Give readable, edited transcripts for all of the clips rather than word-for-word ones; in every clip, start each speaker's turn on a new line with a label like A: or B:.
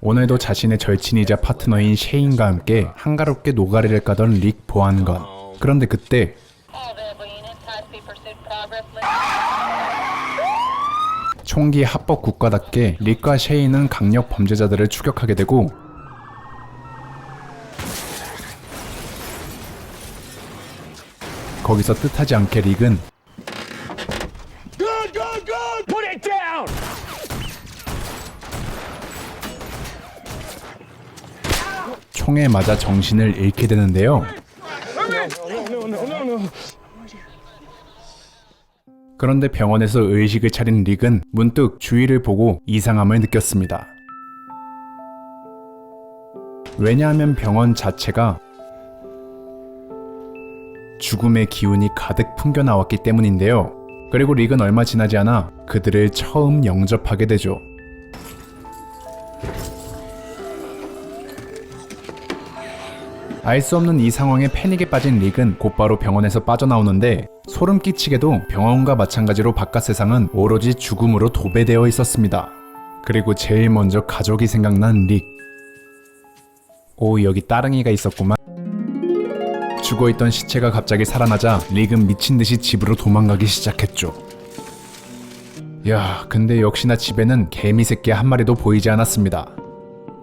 A: 오늘도 자신의 절친이자 파트너인 셰인과 함께 한가롭게 노가리를 까던 릭 보안관. 그런데 그때 총기 합법 국가답게 릭과 셰인은 강력 범죄자들을 추격하게 되고 거기서 뜻하지 않게 릭은 총에 맞아 정신을 잃게 되는데요. 그런데 병원에서 의식을 차린 릭은 문득 주위를 보고 이상함을 느꼈습니다. 왜냐하면 병원 자체가 죽음의 기운이 가득 풍겨나왔기 때문인데요. 그리고 릭은 얼마 지나지 않아 그들을 처음 영접하게 되죠. 알 수 없는 이 상황에 패닉에 빠진 릭은 곧바로 병원에서 빠져나오는데 소름 끼치게도 병원과 마찬가지로 바깥 세상은 오로지 죽음으로 도배되어 있었습니다. 그리고 제일 먼저 가족이 생각난 릭. 오, 여기 따릉이가 있었구만. 죽어있던 시체가 갑자기 살아나자 릭은 미친듯이 집으로 도망가기 시작했죠. 야, 근데 역시나 집에는 개미 새끼 한 마리도 보이지 않았습니다.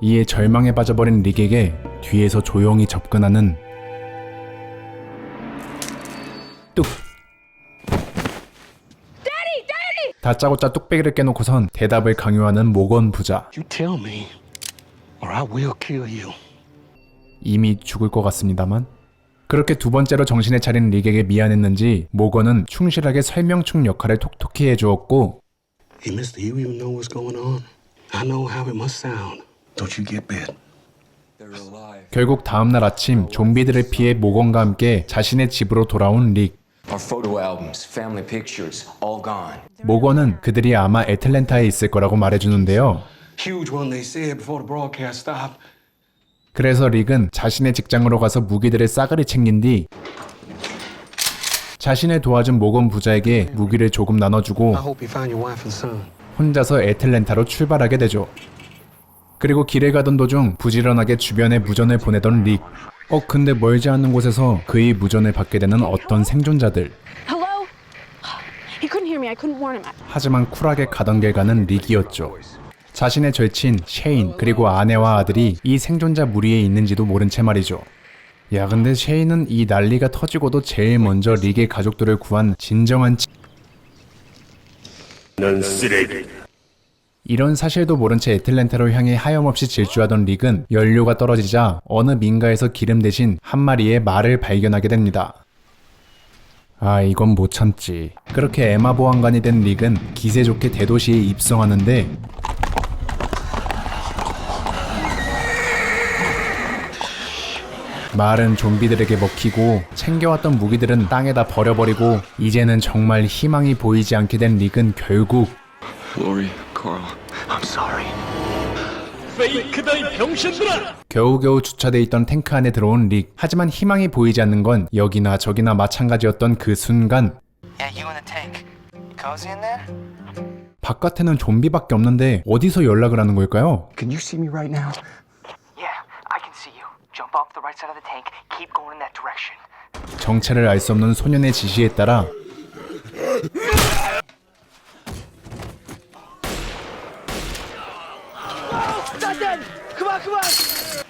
A: 이에 절망에 빠져버린 릭에게 뒤에서 조용히 접근하는 뚝! 다짜고짜 뚝배기를 깨놓고선 대답을 강요하는 모건 부자.
B: You tell me, or I will kill you.
A: 이미 죽을 것 같습니다만. 그렇게 두 번째로 정신을 차린 릭에게 미안했는지 모건은 충실하게 설명충 역할을 톡톡히 해주었고
B: Hey, mister, you even know what's going on? I know how it must sound. Don't you get bit?
A: 결국 다음날 아침 좀비들을 피해 모건과 함께 자신의 집으로 돌아온 릭.
C: Our photo albums, family pictures, all gone.
A: 모건은 그들이 아마 애틀랜타에 있을 거라고 말해주는데요.
B: Huge one, they said before the broadcast stopped.
A: 그래서 릭은 자신의 직장으로 가서 무기들을 싸그리 챙긴 뒤 자신을 도와준 모건 부자에게 무기를 조금 나눠주고
B: I hope you find your wife and son.
A: 혼자서 애틀랜타로 출발하게 되죠. 그리고 길을 가던 도중 부지런하게 주변에 무전을 보내던 릭. 근데 멀지 않은 곳에서 그의 무전을 받게 되는 어떤 생존자들.
D: Hello? He couldn't hear me. I couldn't warn him.
A: 하지만 쿨하게 가던 길 가는 릭이었죠. 자신의 절친 셰인 그리고 아내와 아들이 이 생존자 무리에 있는지도 모른 채 말이죠. 야, 근데 셰인은 이 난리가 터지고도 제일 먼저 릭의 가족들을 구한 진정한
E: 넌 쓰레기.
A: 이런 사실도 모른 채 애틀랜타로 향해 하염없이 질주하던 릭은 연료가 떨어지자 어느 민가에서 기름 대신 한 마리의 말을 발견하게 됩니다. 아, 이건 못 참지. 그렇게 에마 보안관이 된 릭은 기세 좋게 대도시에 입성하는데 말은 좀비들에게 먹히고 챙겨왔던 무기들은 땅에다 버려버리고 이제는 정말 희망이 보이지 않게 된 릭은 결국
C: Lori, Carl, I'm sorry.
E: 페이크다 이 병신들아!
A: 겨우겨우 주차돼 있던 탱크 안에 들어온 릭. 하지만 희망이 보이지 않는 건 여기나 저기나 마찬가지였던 그 순간
F: Yeah, you in the tank. You cozy in there?
A: 바깥에는 좀비밖에 없는데 어디서 연락을 하는 걸까요?
B: Can you see me right now?
F: Yeah, I can see you. Jump off the right side of the tank. Keep going in that direction.
A: 정체를 알 수 없는 소년의 지시에 따라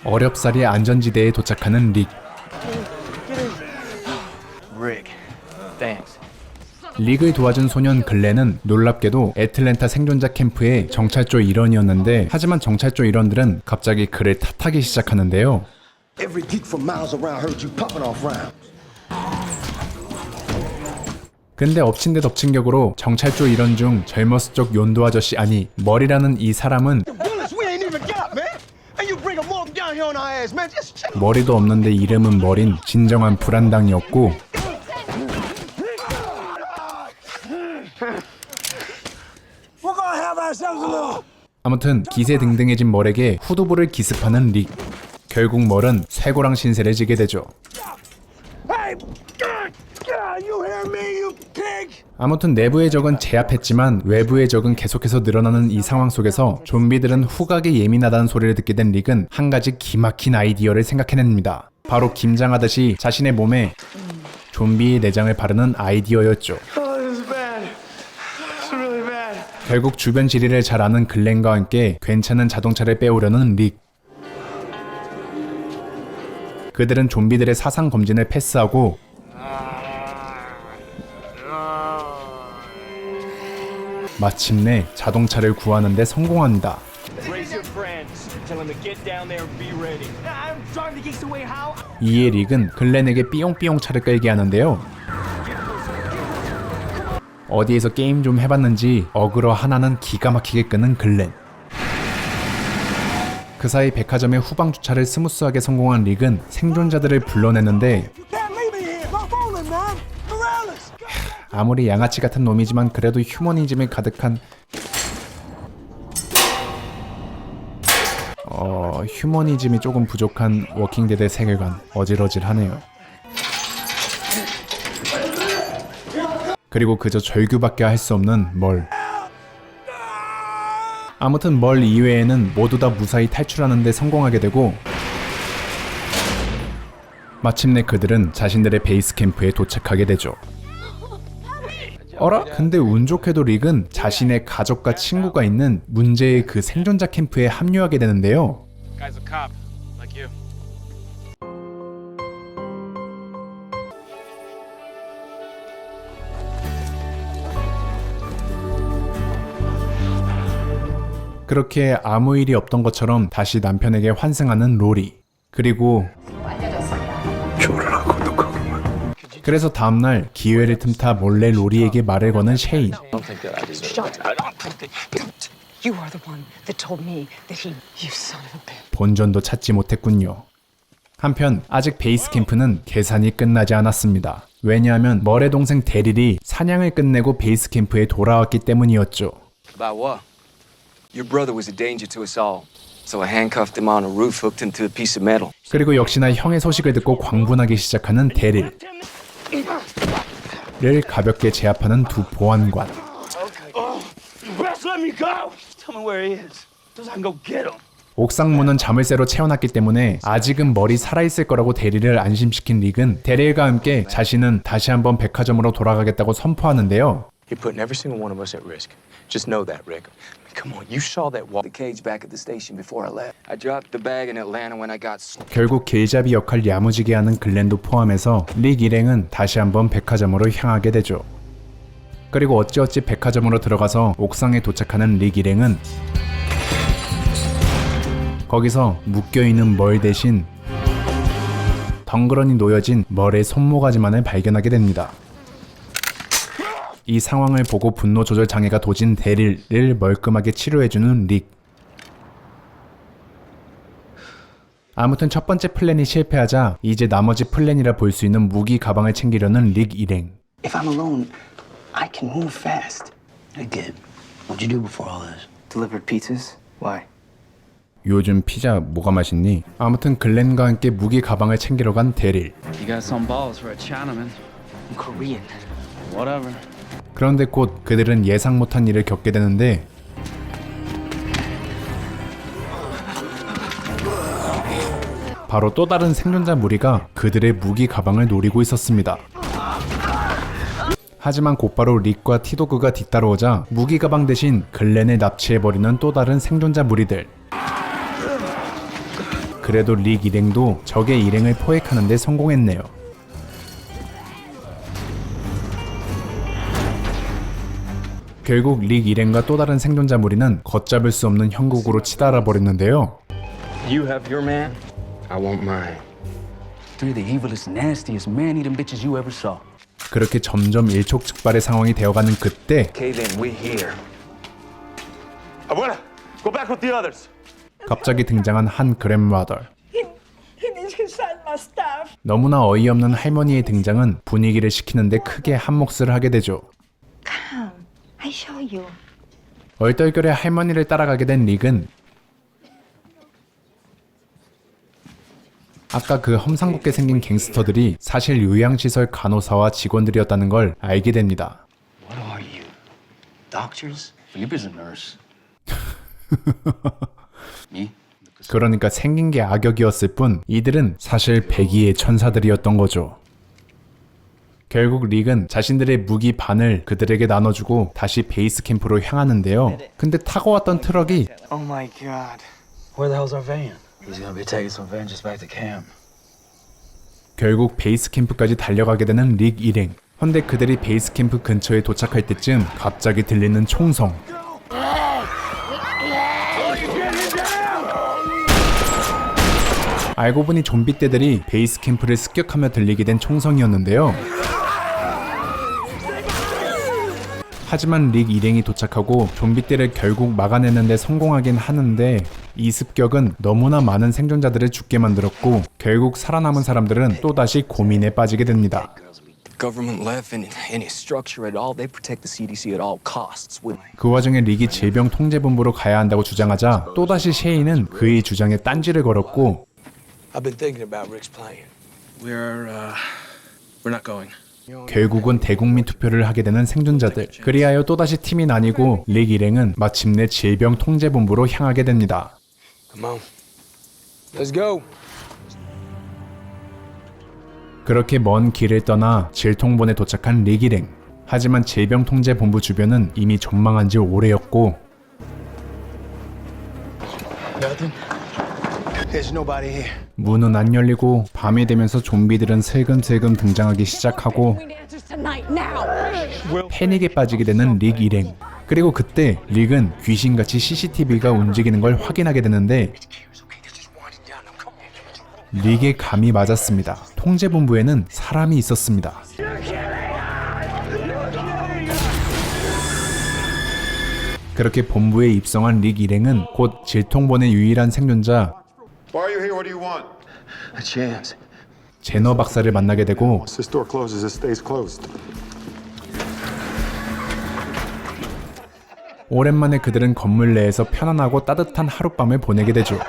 A: 어렵사리 안전지대에 도착하는 릭.
F: Rick, thanks.
A: 릭을 도와준 소년 글렌은 놀랍게도 애틀랜타 생존자 캠프의 정찰조 일원이었는데 하지만 정찰조 일원들은 갑자기 그를 탓하기 시작하는데요.
G: Every geek from miles around heard you popping off rounds.
A: 근데 엎친 데 덮친 격으로 정찰조 일원 중 젊었을 적 연도 아저씨 아니 머리라는 이 사람은
G: Bullets we ain't even got, man. And you bring a morgue down here on our ass, man. Just chill.
A: 머리도 없는데 이름은 머린 진정한 불안당이었고
G: We're gonna have ourselves a little.
A: 아무튼 기세등등해진 멀에게 후두부를 기습하는 릭. 결국 멀은 쇠고랑 신세를 지게 되죠.
G: Hey, God, you hear me, you pig?
A: 아무튼 내부의 적은 제압했지만 외부의 적은 계속해서 늘어나는 이 상황 속에서 좀비들은 후각에 예민하다는 소리를 듣게 된 릭은 한 가지 기막힌 아이디어를 생각해냅니다. 바로 김장하듯이 자신의 몸에 좀비의 내장을 바르는 아이디어였죠. 결국 주변 지리를 잘 아는 글렌과 함께 괜찮은 자동차를 빼오려는 릭. 그들은 좀비들의 사상 검진을 패스하고 마침내 자동차를 구하는 데 성공합니다.
E: Raise your friends. Tell them to get down there and be ready.
F: I'm driving the geeks away. How?
A: 이에 릭은 글렌에게 삐용삐용 차를 끌게 하는데요. 어디에서 게임 좀 해봤는지 어그로 하나는 기가 막히게 끄는 글렌. 그 사이 백화점의 후방 주차를 스무스하게 성공한 릭은 생존자들을 불러내는데 아무리 양아치 같은 놈이지만 그래도 휴머니즘이 가득한 휴머니즘이 조금 부족한 워킹데드의 세계관 어질어질하네요. 그리고 그저 절규밖에 할 수 없는 멀. 아무튼 멀 이외에는 모두 다 무사히 탈출하는 데 성공하게 되고 마침내 그들은 자신들의 베이스 캠프에 도착하게 되죠. 어라? 근데 운 좋게도 릭은 자신의 가족과 친구가 있는 문제의 그 생존자 캠프에 합류하게 되는데요.
E: Guy's a cop, like you.
A: 그렇게 아무 일이 없던 것처럼 다시 남편에게 환승하는 로리. 그리고 그래서 다음날 기회를 틈타 몰래 로리에게 말을 거는 셰인.
H: You are the one that told me that he... You son of a bitch.
A: 본전도 찾지 못했군요. 한편 아직 베이스 캠프는 계산이 끝나지 않았습니다. 왜냐하면 멀의 동생 데릴이 사냥을 끝내고 베이스 캠프에 돌아왔기 때문이었죠.
C: About what? Your brother was a danger to us all. So I handcuffed him on a roof, hooked him to a piece of metal.
A: 그리고 역시나 형의 소식을 듣고 광분하기 시작하는 데릴. 를 가볍게 제압하는 두 보안관.
E: Russ, let me go. Tell me where he is. So I can go get him.
A: 옥상 문은 자물쇠로 채워놨기 때문에 아직은 멀이 살아있을 거라고 데릴을 안심시킨 릭은 데릴과 함께 자신은 다시 한번 백화점으로 돌아가겠다고 선포하는데요.
C: You're putting every single one of us at risk. Just know that, Rick. Come on, you saw that wall. The cage back at the station before I left. I dropped the bag in Atlanta when I got.
A: 결국 길잡이 역할 야무지게 하는 글렌도 포함해서 릭 일행은 다시 한번 백화점으로 향하게 되죠. 그리고 어찌어찌 백화점으로 들어가서 옥상에 도착하는 릭 일행은 거기서 묶여있는 멀 대신 덩그러니 놓여진 멀의 손모가지만을 발견하게 됩니다. 이 상황을 보고 분노 조절 장애가 도진 데릴을 멀끔하게 치료해주는 릭. 아무튼 첫 번째 플랜이 실패하자 이제 나머지 플랜이라 볼 수 있는 무기 가방을 챙기려는 릭 일행.
F: If I'm alone, I can move fast.
B: I get. What'd you do before all this?
F: Delivered pizzas? Why?
A: 요즘 피자 뭐가 맛있니? 아무튼 글렌과 함께 무기 가방을 챙기러 간 데릴.
I: You got some balls for a Chinaman.
F: I'm Korean.
I: Whatever.
A: 그런데 곧 그들은 예상 못한 일을 겪게 되는데 바로 또 다른 생존자 무리가 그들의 무기 가방을 노리고 있었습니다. 하지만 곧바로 릭과 티도그가 뒤따라오자 무기 가방 대신 글렌을 납치해버리는 또 다른 생존자 무리들. 그래도 릭 일행도 적의 일행을 포획하는 데 성공했네요. 결국 릭 일행과 또 다른 생존자 무리는 걷잡을 수 없는 형국으로 치달아 버렸는데요.
C: You have your man. I want mine.
J: Three of the evilest, nastiest, man-eating bitches you ever saw.
A: 그렇게 점점 일촉즉발의 상황이 되어가는 그때
C: Okay, then we're here.
E: Abuela, go back with the others.
A: 갑자기 등장한 한 그랜마더.
H: He needs his son, my staff.
A: 너무나 어이없는 할머니의 등장은 분위기를 식히는데 크게 한몫을 하게 되죠.
H: Come, I show you.
A: 얼떨결에 할머니를 따라가게 된 릭은 아까 그 험상궂게 생긴 갱스터들이 사실 요양시설 간호사와 직원들이었다는 걸 알게 됩니다.
J: doctors? Felipe's a nurse. Me?
A: 그러니까 생긴 게 악역이었을 뿐 이들은 사실 백의의 천사들이었던 거죠. 결국 릭은 자신들의 무기 반을 그들에게 나눠주고 다시 베이스 캠프로 향하는데요. 근데 타고 왔던 트럭이
E: Oh my God. Where the hell's our van? He's gonna be taking some vengeance back to camp.
A: 결국 베이스 캠프까지 달려가게 되는 릭 일행. 헌데 그들이 베이스 캠프 근처에 도착할 때쯤 갑자기 들리는 총성. 알고 보니 좀비 떼들이 베이스 캠프를 습격하며 들리게 된 총성이었는데요. 하지만 릭 일행이 도착하고 좀비 떼를 결국 막아내는데 성공하긴 하는데 이 습격은 너무나 많은 생존자들을 죽게 만들었고 결국 살아남은 사람들은 또다시 고민에 빠지게 됩니다.
C: Government left any structure at all. They protect the CDC at all costs.
A: 그 와중에 릭이 질병통제본부로 가야 한다고 주장하자 또다시 셰이는 그의 주장에 딴지를 걸었고
B: I've been thinking about Rick's plan.
G: We're not going.
A: 결국은 대국민 투표를 하게 되는 생존자들. 그리하여 또다시 팀이 나뉘고 릭 일행은 마침내 질병통제본부로 향하게 됩니다.
B: Come on. Let's go.
A: 그렇게 먼 길을 떠나 질통본에 도착한 릭 일행. 하지만 질병통제본부 주변은 이미 전망한 지 오래였고
G: Nothing? There's nobody here.
A: 문은 안 열리고 밤이 되면서 좀비들은 슬금슬금 등장하기 시작하고
D: We need answers tonight, now.
A: 패닉에 빠지게 되는 릭 일행. 그리고 그때 릭은 귀신같이 CCTV가 움직이는 걸 확인하게 되는데 릭의 감이 맞았습니다. 통제본부에는 사람이 있었습니다. 그렇게 본부에 입성한 릭 일행은 곧 질통본의 유일한 생존자
K: Why are you here? What do you want?
G: A chance.
A: 제너 박사를 만나게 되고
K: Once this door closes, it stays closed.
A: 오랜만에 그들은 건물 내에서 편안하고 따뜻한 하룻밤을 보내게 되죠.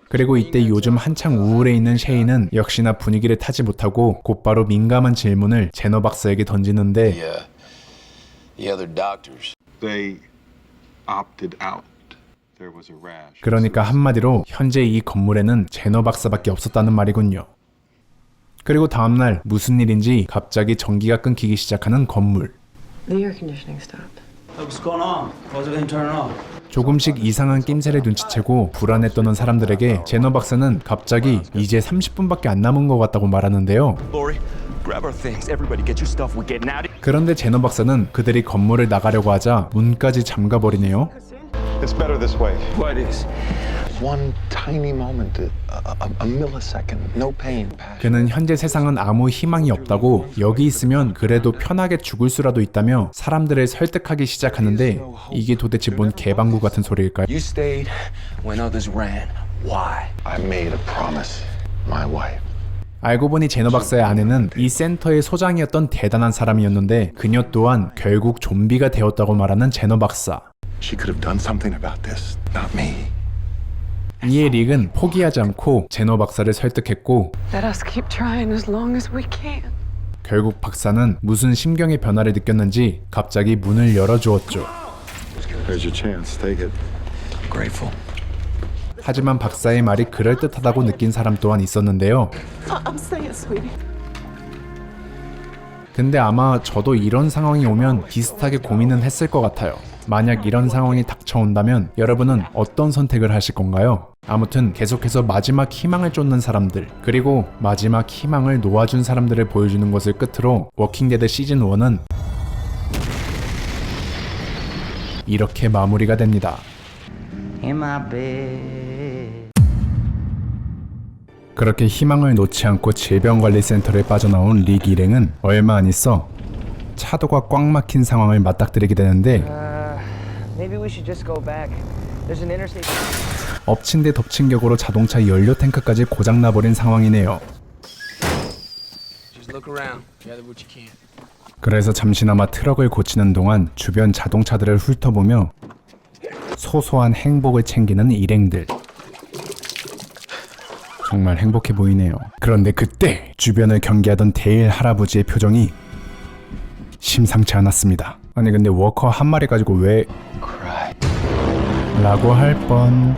A: 그리고 이때 요즘 한창 우울해 있는 셰이는 역시나 분위기를 타지 못하고 곧바로 민감한 질문을 제너 박사에게 던지는데
C: The other doctors.
K: They opted out. There was a rash.
A: 그러니까 한마디로 현재 이 건물에는 제너 박사밖에 없었다는 말이군요. 그리고 다음날 무슨 일인지 갑자기 전기가 끊기기 시작하는 건물.
H: The air conditioning stopped.
E: What's going on? Why's everything turning off?
A: 조금씩 이상한 낌새를 눈치채고 불안에 떠는 사람들에게 제너 박사는 갑자기 이제 30분밖에 안 남은 것 같다고 말하는데요.
E: Lori, grab our things. Everybody get your stuff. We're getting out of here.
A: 그런데 제너 박사는 그들이 건물을 나가려고 하자 문까지 잠가버리네요.
K: It's better this way.
E: What is?
K: One tiny moment, a millisecond, no pain, passion.
A: 그는 현재 세상은 아무 희망이 없다고 여기 있으면 그래도 편하게 죽을 수라도 있다며 사람들을 설득하기 시작하는데 이게 도대체 뭔 개방구 같은 소리일까요?
C: You stayed when others ran. Why?
K: I made a promise, my wife.
A: 알고 보니 제너 박사의 아내는 이 센터의 소장이었던 대단한 사람이었는데 그녀 또한 결국 좀비가 되었다고 말하는 제너 박사.
K: She could have done something about this, not me.
A: 이에 릭은 포기하지 않고 제너 박사를 설득했고
H: Let us keep trying as long as we can.
A: 결국 박사는 무슨 심경의 변화를 느꼈는지 갑자기 문을 열어주었죠.
K: There's your chance. Take it.
C: Grateful.
A: 하지만 박사의 말이 그럴듯하다고 느낀 사람 또한 있었는데요.
H: I'm saying, sweetie.
A: 근데 아마 저도 이런 상황이 오면 비슷하게 고민은 했을 것 같아요. 만약 이런 상황이 닥쳐온다면 여러분은 어떤 선택을 하실 건가요? 아무튼 계속해서 마지막 희망을 쫓는 사람들, 그리고 마지막 희망을 놓아준 사람들을 보여주는 것을 끝으로 워킹데드 시즌 1은 이렇게 마무리가 됩니다.
I: In my bed.
A: 그렇게 희망을 놓지 않고 질병관리센터를 빠져나온 릭 일행은 얼마 안 있어 차도가 꽉 막힌 상황을 맞닥뜨리게 되는데
F: Maybe we should just go back. There's an interstate.
A: 엎친 데 덮친 격으로 자동차 연료 탱크까지 고장나버린 상황이네요.
B: Just look around. Gather what you can.
A: 그래서 잠시나마 트럭을 고치는 동안 주변 자동차들을 훑어보며 소소한 행복을 챙기는 일행들. 정말 행복해 보이네요. 그런데 그때 주변을 경계하던 데일 할아버지의 표정이 심상치 않았습니다. 아니 근데 워커 한 마리 가지고 왜 라고 할 뻔.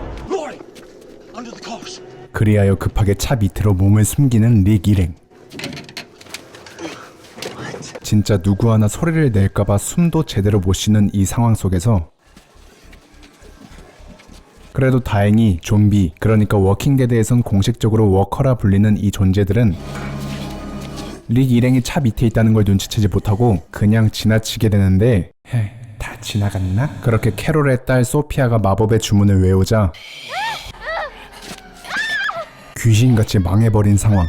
A: 그리하여 급하게 차 밑으로 몸을 숨기는 릭 일행. 진짜 누구 하나 소리를 낼까봐 숨도 제대로 못 쉬는 이 상황 속에서 그래도 다행히 좀비, 그러니까 워킹데드에선 공식적으로 워커라 불리는 이 존재들은 릭 일행이 차 밑에 있다는 걸 눈치채지 못하고 그냥 지나치게 되는데 다 지나갔나? 그렇게 캐롤의 딸 소피아가 마법의 주문을 외우자 귀신같이 망해버린 상황.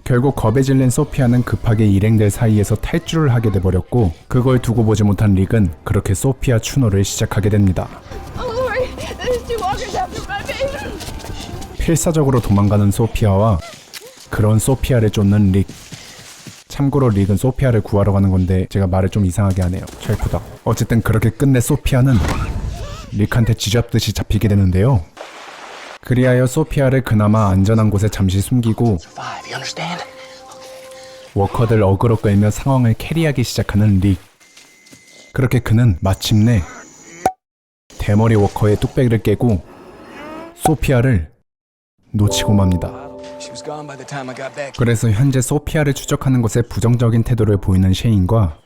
A: 결국 겁에 질린 소피아는 급하게 일행들 사이에서 탈주를 하게 돼버렸고 그걸 두고 보지 못한 릭은 그렇게 소피아 추노를 시작하게 됩니다. 필사적으로 도망가는 소피아와 그런 소피아를 쫓는 릭. 참고로 릭은 소피아를 구하러 가는 건데 제가 말을 좀 이상하게 하네요. 철푸덕. 어쨌든 그렇게 끝내 소피아는 릭한테 쥐잡듯이 잡히게 되는데요. 그리하여 소피아를 그나마 안전한 곳에 잠시 숨기고 워커들 어그로 끌며 상황을 캐리하기 시작하는 릭. 그렇게 그는 마침내 대머리 워커의 뚝배기를 깨고 소피아를 놓치고 맙니다. 그래서 현재 소피아를 추적하는 것에 부정적인 태도를 보이는 셰인과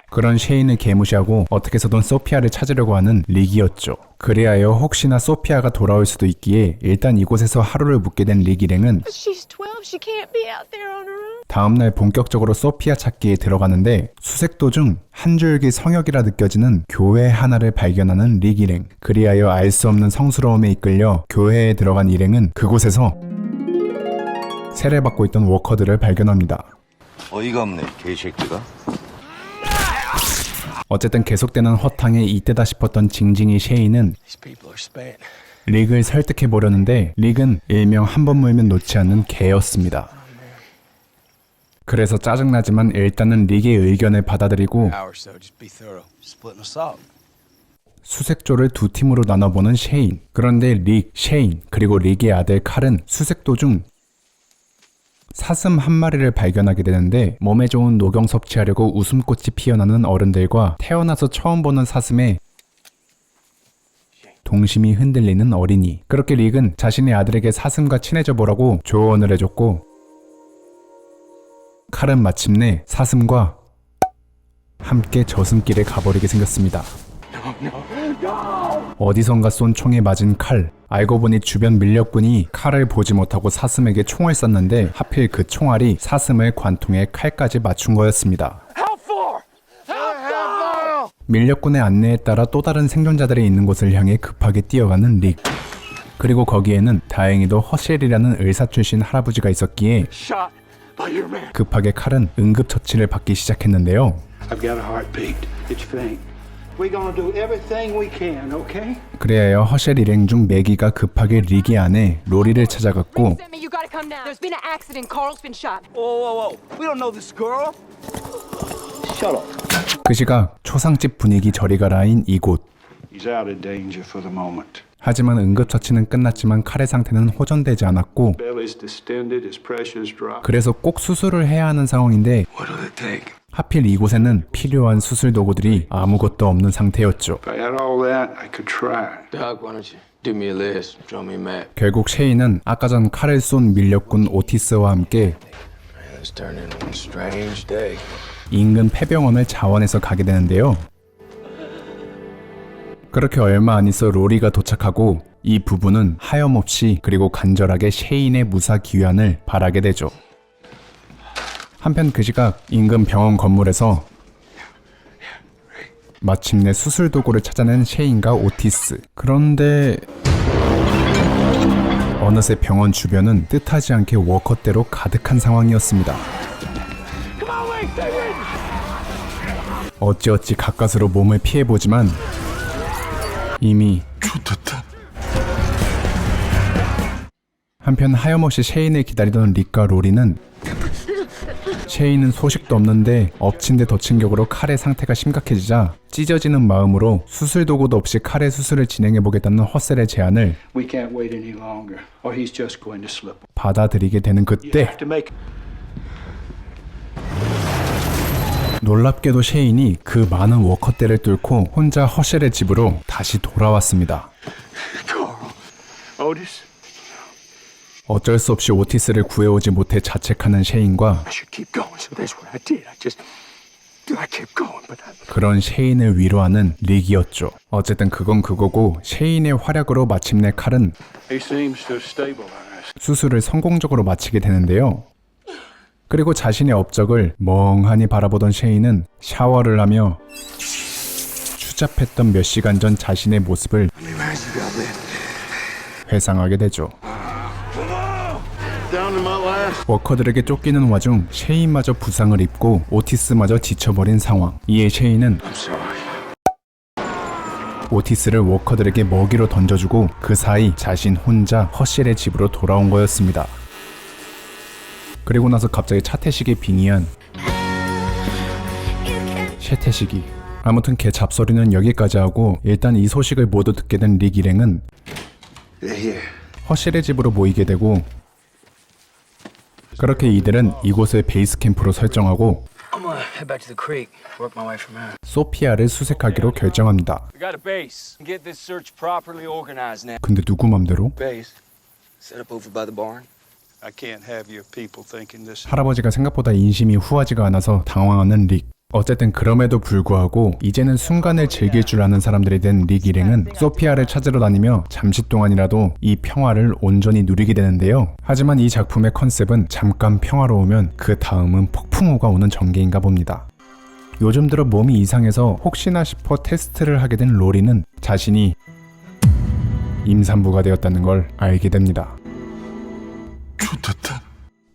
A: 그런 셰인을 개무시하고 어떻게 해서든 소피아를 찾으려고 하는 릭이었죠. 그리하여 혹시나 소피아가 돌아올 수도 있기에 일단 이곳에서 하루를 묵게 된 릭 일행은 다음날 본격적으로 소피아 찾기에 들어가는데 수색 도중 한 줄기 성역이라 느껴지는 교회 하나를 발견하는 릭 일행. 그리하여 알 수 없는 성스러움에 이끌려 교회에 들어간 일행은 그곳에서 세례받고 있던 워커들을 발견합니다.
G: 어이가 없네, 개새끼가.
A: 어쨌든 계속되는 허탕에 이때다 싶었던 징징이 셰이는 릭을 설득해보려는데 릭은 일명 한 번 물면 놓지 않는 개였습니다. 그래서 짜증나지만 일단은 릭의 의견을 받아들이고 수색조를 두 팀으로 나눠보는 셰인. 그런데 릭, 셰인, 그리고 릭의 아들 칼은 수색도 중 사슴 한 마리를 발견하게 되는데 몸에 좋은 녹용 섭취하려고 웃음꽃이 피어나는 어른들과 태어나서 처음 보는 사슴에 동심이 흔들리는 어린이. 그렇게 릭은 자신의 아들에게 사슴과 친해져 보라고 조언을 해줬고 칼은 마침내 사슴과 함께 저승길에 가버리게 생겼습니다. 어디선가 쏜 총에 맞은 칼. 알고 보니 주변 밀렵군이 칼을 보지 못하고 사슴에게 총을 쐈는데 하필 그 총알이 사슴을 관통해 칼까지 맞춘 거였습니다. 밀렵군의 안내에 따라 또 다른 생존자들이 있는 곳을 향해 급하게 뛰어가는 릭. 그리고 거기에는 다행히도 허쉘이라는 의사 출신 할아버지가 있었기에 급하게 칼은 응급처치를 받기 시작했는데요. 그래야 허쉘 일행 중 매기가 급하게 릭이 안에 로리를 찾아갔고 그 시각 초상집 분위기 저리 가라인 이곳. 하지만 응급처치는 끝났지만 칼의 상태는 호전되지 않았고 그래서 꼭 수술을 해야 하는 상황인데 하필 이곳에는 필요한 수술 도구들이 아무것도 없는 상태였죠. 결국 셰이는 아까 전 칼을 쏜 밀렵군 오티스와 함께 인근 폐병원을 자원해서 가게 되는데요. 그렇게 얼마 안 있어 로리가 도착하고 이 부부는 하염없이 그리고 간절하게 셰인의 무사 귀환을 바라게 되죠. 한편 그 시각 인근 병원 건물에서 마침내 수술 도구를 찾아낸 셰인과 오티스. 그런데 어느새 병원 주변은 뜻하지 않게 워커대로 가득한 상황이었습니다. 어찌어찌 가까스로 몸을 피해보지만 이미 한편 하염없이 셰인을 기다리던 릭과 로리는 셰인은 소식도 없는데 엎친 데 덮친 격으로 칼의 상태가 심각해지자 찢어지는 마음으로 수술 도구도 없이 칼의 수술을 진행해보겠다는 허셀의 제안을 받아들이게 되는 그때 놀랍게도 셰인이 그 많은 워커떼를 뚫고 혼자 허셸의 집으로 다시 돌아왔습니다.
E: Otis,
A: 어쩔 수 없이 오티스를 구해오지 못해 자책하는 셰인과
E: I should keep going, so that's what I did. I kept going, but
A: 그런 셰인을 위로하는 릭이었죠. 어쨌든 그건 그거고 셰인의 활약으로 마침내 칼은
E: he seems to have stabilized.
A: 수술을 성공적으로 마치게 되는데요. 그리고 자신의 업적을 멍하니 바라보던 셰인은 샤워를 하며 추잡했던 몇 시간 전 자신의 모습을 회상하게 되죠. 워커들에게 쫓기는 와중 셰인마저 부상을 입고 오티스마저 지쳐버린 상황. 이에 셰인은 오티스를 워커들에게 먹이로 던져주고 그 사이 자신 혼자 허셸의 집으로 돌아온 거였습니다. 그리고 나서 갑자기 차태식에 빙의한 셰태식이. 아무튼 개 잡소리는 여기까지 하고 일단 이 소식을 모두 듣게 된 릭 일행은 허셸의 집으로 모이게 되고 그렇게 이들은 이곳을 베이스 캠프로 설정하고
C: I'm gonna head back to the creek. Work my way from there.
A: 소피아를 수색하기로 결정합니다.
C: We got a base. Get this search properly organized now.
A: 근데 누구 맘대로?
C: Base. Set up over by the barn.
E: I can't have your people thinking this.
A: 할아버지가 생각보다 인심이 후하지가 않아서 당황하는 릭. 어쨌든 그럼에도 불구하고 이제는 순간을 즐길 줄 아는 사람들이 된 릭 일행은 소피아를 찾으러 다니며 잠시 동안이라도 이 평화를 온전히 누리게 되는데요. 하지만 이 작품의 컨셉은 잠깐 평화로우면 그 다음은 폭풍우가 오는 전개인가 봅니다. 요즘 들어 몸이 이상해서 혹시나 싶어 테스트를 하게 된 로리는 자신이 임산부가 되었다는 걸 알게 됩니다.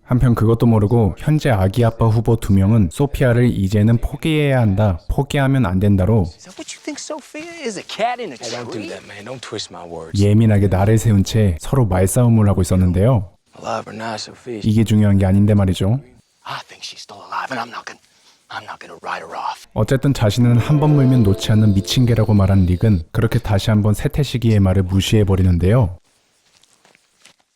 A: 한편 그것도 모르고 현재 아기 아빠 후보 2명은 소피아를 이제는 포기해야 한다, 포기하면 안 된다로
C: Is that what you think Sophia is? A cat in a tree? Don't do that, man. Don't twist my words.
A: 예민하게 나를 세운 채 서로 말싸움을 하고 있었는데요.
C: Alive or not, Sophia.
A: 이게 중요한 게 아닌데 말이죠.
C: I think she's still alive, and I'm not gonna write her off.
A: 어쨌든 자신은 한 번 물면 놓지 않는 미친 개라고 말한 릭은 그렇게 다시 한번 세태시기의 말을 무시해버리는데요.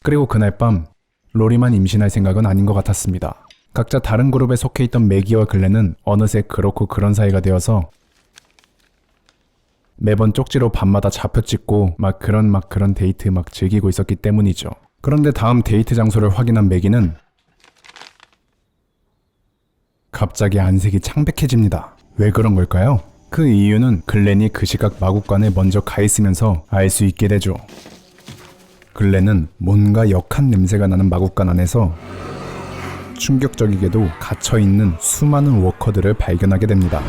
A: 그리고 그날 밤 로리만 임신할 생각은 아닌 것 같았습니다. 각자 다른 그룹에 속해 있던 매기와 글렌은 어느새 그렇고 그런 사이가 되어서 매번 쪽지로 밤마다 좌표 찍고 막 그런 데이트 막 즐기고 있었기 때문이죠. 그런데 다음 데이트 장소를 확인한 매기는 갑자기 안색이 창백해집니다. 왜 그런 걸까요? 그 이유는 글렌이 그 시각 마구간에 먼저 가 있으면서 알 수 있게 되죠. 글렌은 뭔가 역한 냄새가 나는 마구간 안에서 충격적이게도 갇혀있는 수많은 워커들을 발견하게 됩니다.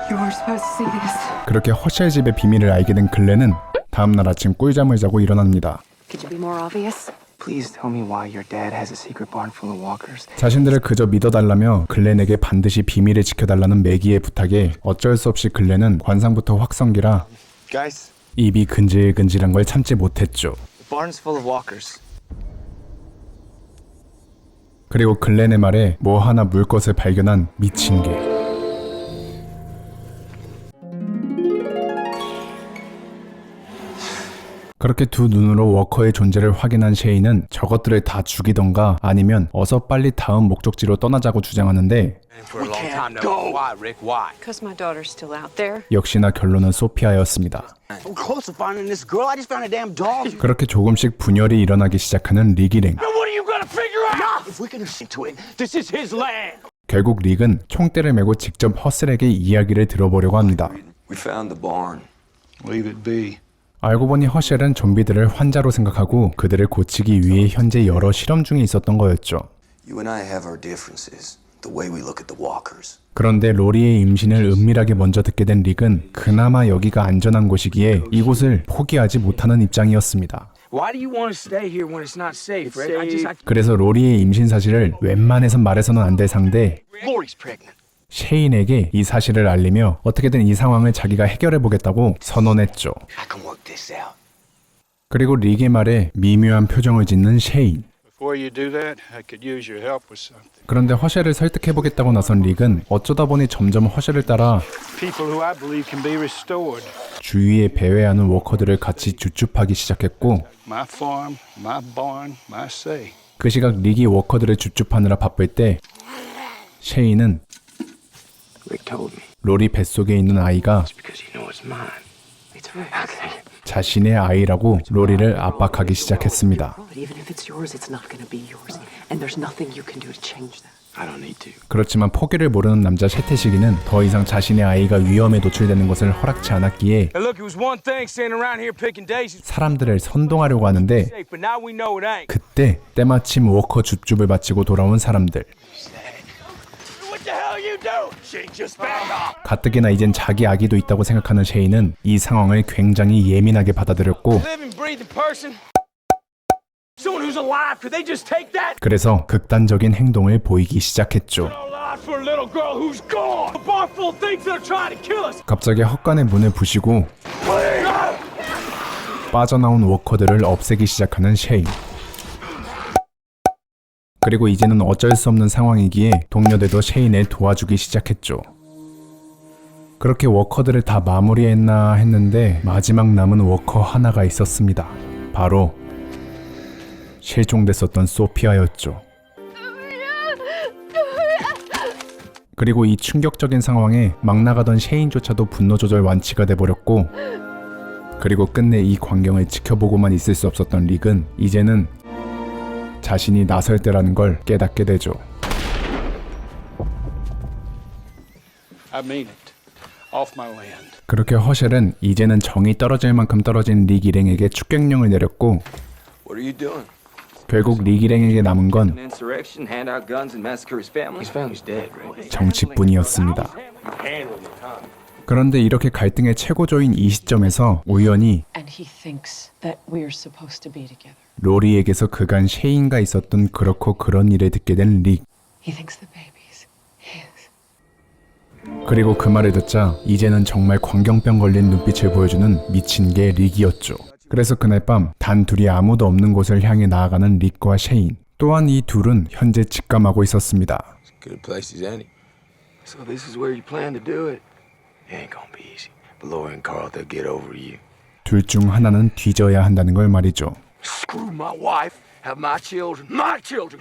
H: You were supposed to see this.
A: 그렇게 허셸 집의 비밀을 알게 된 글렌은 다음날 아침 꿀잠을 자고 일어납니다.
D: Could you be more obvious?
F: Please tell me why your dad has a secret barn full of walkers.
A: 자신들을 그저 믿어달라며 글렌에게 반드시 비밀을 지켜달라는 매기의 부탁에 어쩔 수 없이 글렌은 관상부터 확성기라
G: Guys,
A: 입이 근질근질한 걸 참지 못했죠.
F: The barn's full of walkers.
A: 그리고 글렌의 말에 뭐 하나 물 것을 발견한 미친 개. 그렇게 두 눈으로 워커의 존재를 확인한 셰인은 저것들을 다 죽이던가 아니면 어서 빨리 다음 목적지로 떠나자고 주장하는데
C: For a long time now. Why, Rick? Why?
D: Because my daughter's still out there.
A: 역시나 결론은 소피아였습니다.
E: I'm close to finding this girl. I just found a damn dog.
A: 그렇게 조금씩 분열이 일어나기 시작하는 릭 일행.
E: What are you gonna figure out? If we're gonna see to it, this is his land.
A: 결국 릭은 총대를 메고 직접 허슬에게 이야기를 들어보려고 합니다.
C: We found the barn.
E: Leave it be.
A: 알고 보니 허셸은 좀비들을 환자로 생각하고 그들을 고치기 위해 현재 여러 실험 중에 있었던 거였죠.
C: You and I have our differences. The way we look at the walkers.
A: 그런데 로리의 임신을 은밀하게 먼저 듣게 된 릭은 그나마 여기가 안전한 곳이기에 이곳을 포기하지 못하는 입장이었습니다.
C: Why do you want to stay here when it's not safe, Rick?
A: 그래서 로리의 임신 사실을 웬만해선 말해서는 안 될 상대
C: Lori's pregnant.
A: 셰인에게 이 사실을 알리며 어떻게든 이 상황을 자기가 해결해보겠다고 선언했죠.
C: I can work this out.
A: 그리고 릭의 말에 미묘한 표정을 짓는 셰인.
E: Before you do that, I could use your help with something.
A: 그런데 허셸을 설득해보겠다고 나선 릭은 어쩌다 보니 점점 허셸을 따라
E: People who I believe can be restored.
A: 주위에 배회하는 워커들을 같이 주축하기 시작했고
E: My farm, my barn, my say.
A: 그 시각 릭이 워커들을 주축하느라 바쁠 때 셰인은
C: Rick told me.
A: 로리 뱃속에 있는 아이가
C: It's because you know it's mine. It's okay.
A: 자신의 아이라고 로리를 압박하기 시작했습니다.
H: Even if it's yours, it's not going to be yours. And there's nothing you can do to change that.
C: I don't need to.
A: 그렇지만 포기를 모르는 남자 셰태식이는 더 이상 자신의 아이가 위험에 노출되는 것을 허락치 않았기에
E: Hey, look, it was one thing standing around here picking daisies.
A: 사람들을 선동하려고 하는데
E: But now we know it ain't.
A: 그때 때마침 워커 줍줍을 마치고 돌아온 사람들.
E: What the hell you do? She just back off.
A: 가뜩이나 이젠 자기 아기도 있다고 생각하는 셰이는 이 상황을 굉장히 예민하게 받아들였고
E: Living, breathing person. Someone who's alive, could they just take that?
A: 그래서 극단적인 행동을 보이기 시작했죠.
E: Alive for a little girl who's gone. A bar full of things that are trying to kill us.
A: 갑자기 헛간의 문을 부시고 빠져나온 워커들을 없애기 시작하는 셰이. 그리고 이제는 어쩔 수 없는 상황이기에 동료들도 셰인을 도와주기 시작했죠. 그렇게 워커들을 다 마무리했나 했는데 마지막 남은 워커 하나가 있었습니다. 바로 실종됐었던 소피아였죠. 그리고 이 충격적인 상황에 막 나가던 셰인조차도 분노 조절 완치가 돼버렸고, 그리고 끝내 이 광경을 지켜보고만 있을 수 없었던 릭은 이제는 자신이 나설 때라는 걸 깨닫게 되죠.
J: I mean it. Off my land.
A: 그렇게 허셸은 이제는 정이 떨어질 만큼 떨어진 릭 일행에게 축객령을 내렸고,
C: What are you doing?
A: 결국 릭 일행에게 남은 건
C: An insurrection, hand out guns, and massacre his family. His family's dead, right?
A: 정치뿐이었습니다.
E: Handling it, huh?
A: 그런데 이렇게 갈등의 최고조인 이 시점에서 우연히
H: And he thinks that we're supposed to be together.
A: 로리에게서 그간 셰인과 있었던 그렇고 그런 일을 듣게 된 릭.
H: He thinks the baby's his.
A: 그리고 그 말을 듣자 이제는 정말 광경병 걸린 눈빛을 보여주는 미친 게 릭이었죠. 그래서 그날 밤 단 둘이 아무도 없는 곳을 향해 나아가는 릭과 셰인. 또한 이 둘은 현재 직감하고 있었습니다.
C: As good a place as any. So this is where you plan to do it? It ain't gonna be easy. But Laura and Carl, they'll get over you.
A: 둘 중 하나는 뒤져야 한다는 걸 말이죠.
C: Screw my wife, have my children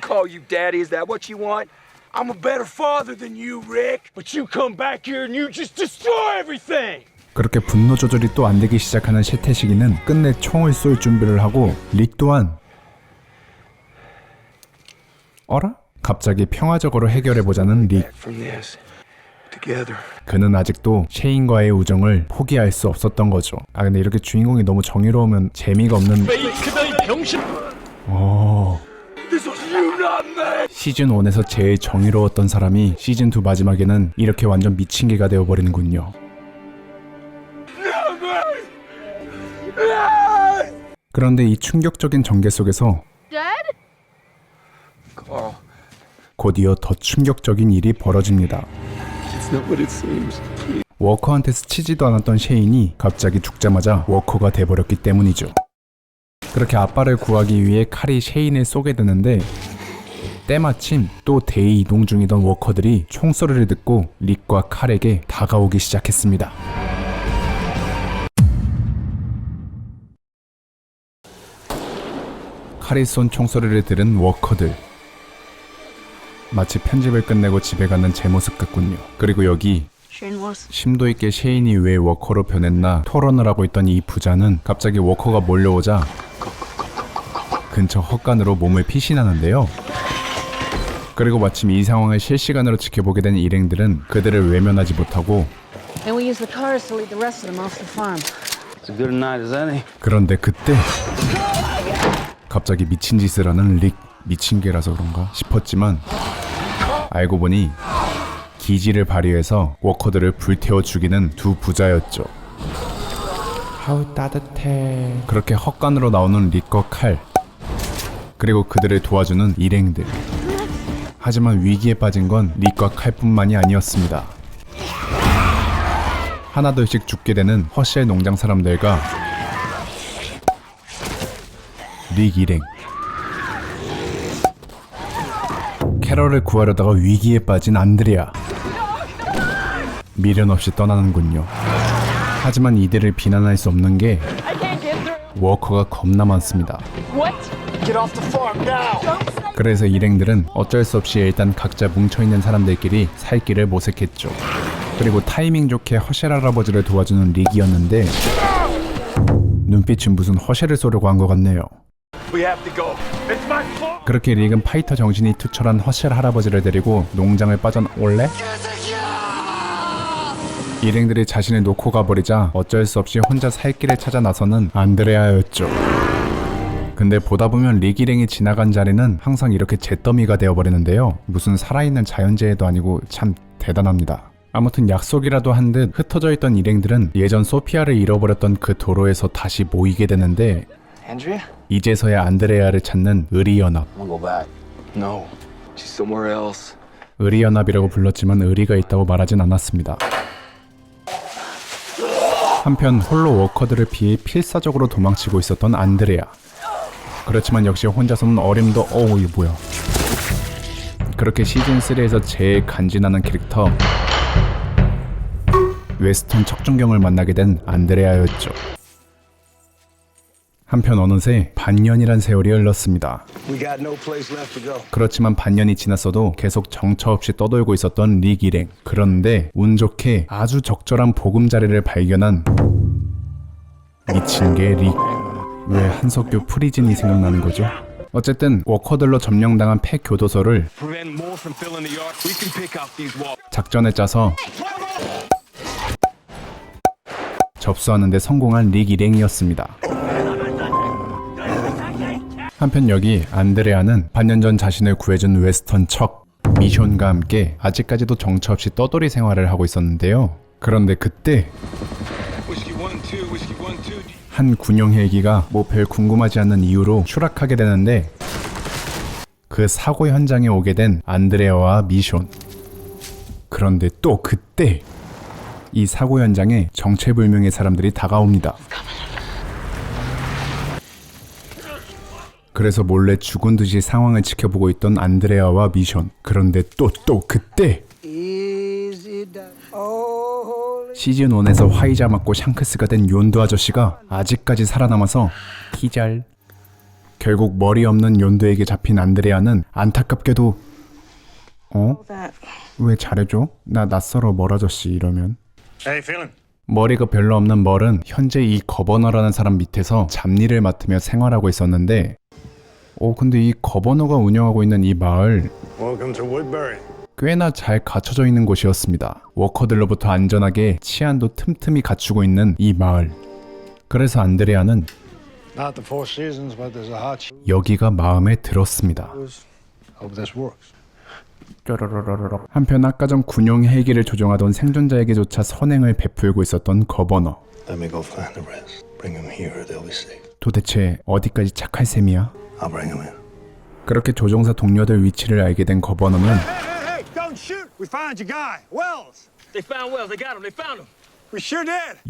C: call you daddy. Is that what you want? I'm a better father than you, Rick.
E: But you come back here and you just destroy everything.
A: 그렇게 분노 조절이 또 안 되기 시작하는 셰태식이는 끝내 총을 쏠 준비를 하고, 릭 또한 어라? 갑자기 평화적으로 해결해보자는 릭.
C: From this, together.
A: 그는 아직도 셰인과의 우정을 포기할 수 없었던 거죠. 근데 이렇게 주인공이 너무 정의로우면 재미가 없는. 시즌 1에서 제일 정의로웠던 사람이 시즌 2 마지막에는 이렇게 완전 미친 개가 되어버리는군요. 그런데 이 충격적인 전개 속에서 곧이어 더 충격적인 일이 벌어집니다. 워커한테 스치지도 않았던 셰인이 갑자기 죽자마자 워커가 돼버렸기 때문이죠. 그렇게 아빠를 구하기 위해 칼이 셰인을 쏘게 되는데, 때마침 또 대이 이동 중이던 워커들이 총소리를 듣고 릭과 칼에게 다가오기 시작했습니다. 칼이 쏜 총소리를 들은 워커들, 마치 편집을 끝내고 집에 가는 제 모습 같군요. 그리고 여기 심도 있게 셰인이 왜 워커로 변했나 토론을 하고 있던 이 부자는 갑자기 워커가 몰려오자 근처 헛간으로 몸을 피신하는데요. 그리고 마침 이 상황을 실시간으로 지켜보게 된 일행들은 그들을 외면하지 못하고, 그런데 그때 갑자기 미친 짓을 하는 릭. 미친 개라서 그런가 싶었지만 알고 보니 기지를 발휘해서 워커들을 불태워 죽이는 두 부자였죠. 아우 따뜻해. 그렇게 헛간으로 나오는 릭과 칼, 그리고 그들을 도와주는 일행들. 하지만 위기에 빠진 건 릭과 칼뿐만이 아니었습니다. 하나둘씩 죽게 되는 허셸 농장 사람들과 릭 일행. 캐럴을 구하려다가 위기에 빠진 안드레아. 미련 없이 떠나는군요. 하지만 이들을 비난할 수 없는 게 워커가 겁나 많습니다. 그래서 일행들은 어쩔 수 없이 일단 각자 뭉쳐있는 사람들끼리 살 길을 모색했죠. 그리고 타이밍 좋게 허셸 할아버지를 도와주는 릭이었는데 눈빛은 무슨 허셸을 쏘려고 한 것 같네요.
E: We have to go. It's my fault.
A: 그렇게 릭은 파이터 정신이 투철한 허셸 할아버지를 데리고 농장을 빠져올래? 일행들이 자신을 놓고 가버리자 어쩔 수 없이 혼자 살 길을 찾아 나서는 안드레아였죠. 근데 보다 보면 릭 일행이 지나간 자리는 항상 이렇게 잿더미가 되어버리는데요. 무슨 살아있는 자연재해도 아니고 참 대단합니다. 아무튼 약속이라도 한 듯 흩어져 있던 일행들은 예전 소피아를 잃어버렸던 그 도로에서 다시 모이게 되는데
C: Andrea?
A: 이제서야 안드레아를 찾는 의리연합.
C: I'm gonna go back. No. She's somewhere else.
A: 의리연합이라고 불렀지만 의리가 있다고 말하진 않았습니다. 한편 홀로 워커들을 피해 필사적으로 도망치고 있었던 안드레아. 그렇지만 역시 혼자서는 어림도 이게 뭐야. 그렇게 시즌3에서 제일 간지나는 캐릭터 웨스턴 척준경을 만나게 된 안드레아였죠. 한편 어느새 반년이란 세월이 흘렀습니다.
G: We got no place left to go.
A: 그렇지만 반년이 지났어도 계속 정처 없이 떠돌고 있었던 릭 일행. 그런데 운 좋게 아주 적절한 보금자리를 발견한 미친 게 릭. 왜 한석규 프리즌이 생각나는 거죠? 어쨌든 워커들로 점령당한 폐교도소를
E: Prevent more from filling the yard. We can pick up these walls.
A: 작전을 짜서 접수하는 데 성공한 릭 일행이었습니다. 한편 여기 안드레아는 반년 전 자신을 구해준 웨스턴 척 미션과 함께 아직까지도 정처 없이 떠돌이 생활을 하고 있었는데요. 그런데 그때 한 군용 헬기가 뭐 별 궁금하지 않는 이유로 추락하게 되는데 그 사고 현장에 오게 된 안드레아와 미션. 그런데 또 그때 이 사고 현장에 정체불명의 사람들이 다가옵니다. 그래서 몰래 죽은 듯이 상황을 지켜보고 있던 안드레아와 미션. 그런데 또 그때 시즌1에서 화이자 맞고 샹크스가 된 욘도 아저씨가 아직까지 살아남아서 기절. 결국 머리 없는 욘도에게 잡힌 안드레아는 안타깝게도 왜 잘해줘? 나 낯설어 멀 아저씨 이러면 머리가 별로 없는 멀은 현재 이 거버너라는 사람 밑에서 잡일을 맡으며 생활하고 있었는데 근데 이 거버너가 운영하고 있는 이 마을 꽤나 잘 갖춰져 있는 곳이었습니다. 워커들로부터 안전하게 치안도 틈틈이 갖추고 있는 이 마을. 그래서 안드레아는 여기가 마음에 들었습니다. 한편 아까 전 군용 헬기를 조종하던 생존자에게조차 선행을 베풀고 있었던 거버너. 도대체 어디까지 착할 셈이야? 그렇게 조종사 동료들 위치를 알게 된 거버너는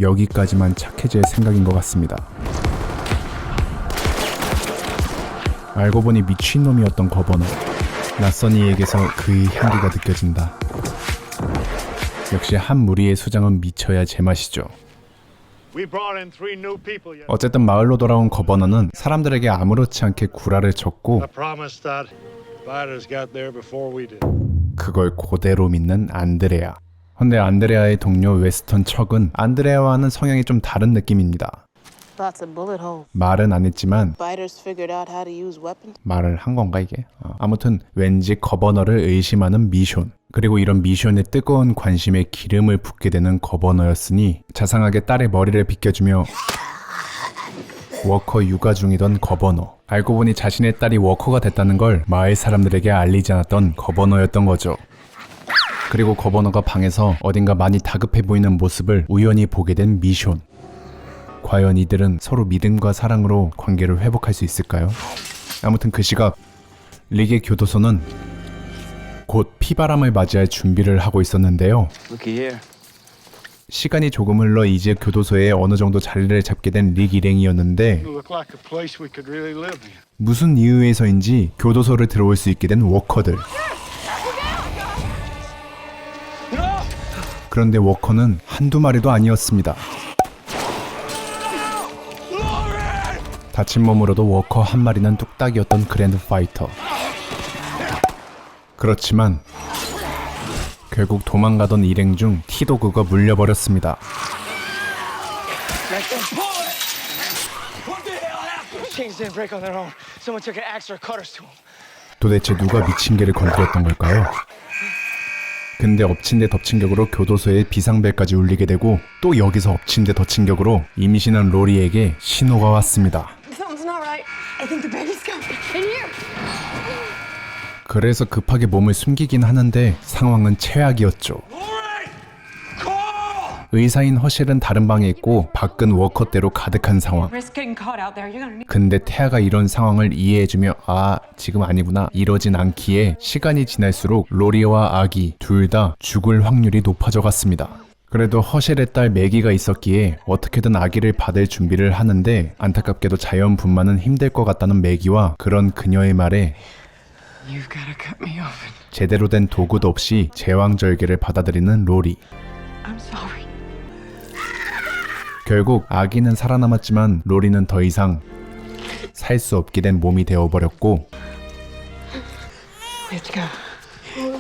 A: 여기까지만 착해질 생각인 것 같습니다. 알고 보니 미친놈이었던 거버너. 낯선 이에게서 그의 향기가 느껴진다. 역시 한 무리의 수장은 미쳐야 제맛이죠. 어쨌든 마을로 돌아온 거버너는 사람들에게 아무렇지 않게 구라를 쳤고 그걸 그대로 믿는 안드레아. 근데 안드레아의 동료 웨스턴 척은 안드레아와는 성향이 좀 다른 느낌입니다. 말은 안 했지만 말을 한 건가 이게? 아무튼 왠지 거버너를 의심하는 미션. 그리고 이런 미션에 뜨거운 관심에 기름을 붓게 되는 거버너였으니 자상하게 딸의 머리를 빗겨주며 워커 육아 중이던 거버너. 알고 보니 자신의 딸이 워커가 됐다는 걸 마을 사람들에게 알리지 않았던 거버너였던 거죠. 그리고 거버너가 방에서 어딘가 많이 다급해 보이는 모습을 우연히 보게 된 미션. 과연 이들은 서로 믿음과 사랑으로 관계를 회복할 수 있을까요? 아무튼 그 시각 릭의 교도소는 곧 피바람을 맞이할 준비를 하고 있었는데요. 시간이 조금 흘러 이제 교도소에 어느 정도 자리를 잡게 된 릭 일행이었는데 무슨 이유에서인지 교도소를 들어올 수 있게 된 워커들. 그런데 워커는 한두 마리도 아니었습니다. 다친 몸으로도 워커 한 마리는 뚝딱이었던 그랜드 파이터. 그렇지만 결국 도망가던 일행 중 T도그가 물려버렸습니다.
E: Chains didn't break on their own. Someone took an axe or cutters to them.
A: 도대체 누가 미친 개를 건드렸던 걸까요? 근데 엎친 데 덮친 격으로 교도소에 비상벨까지 울리게 되고 또 여기서 엎친 데 덮친 격으로 임신한 로리에게 신호가 왔습니다.
D: Something's not right. I think the baby's coming. In here.
A: 그래서 급하게 몸을 숨기긴 하는데 상황은 최악이었죠. 의사인 허실은 다른 방에 있고 밖은 워커대로 가득한 상황.
H: Risk getting caught out there. You're gonna need.
A: 근데 태아가 이런 상황을 이해해주며 아 지금 아니구나 이러진 않기에 시간이 지날수록 로리와 아기 둘 다 죽을 확률이 높아져 갔습니다. 그래도 허실의 딸 매기가 있었기에 어떻게든 아기를 받을 준비를 하는데 안타깝게도 자연 분만은 힘들 것 같다는 매기와 그런 그녀의 말에
H: You've gotta cut me open.
A: 제대로 된 도구도 없이 제왕절개를 받아들이는 로리.
H: I'm sorry.
A: 결국 아기는 살아남았지만 로리는 더 이상 살 수 없게 된 몸이 되어버렸고
H: We have to go.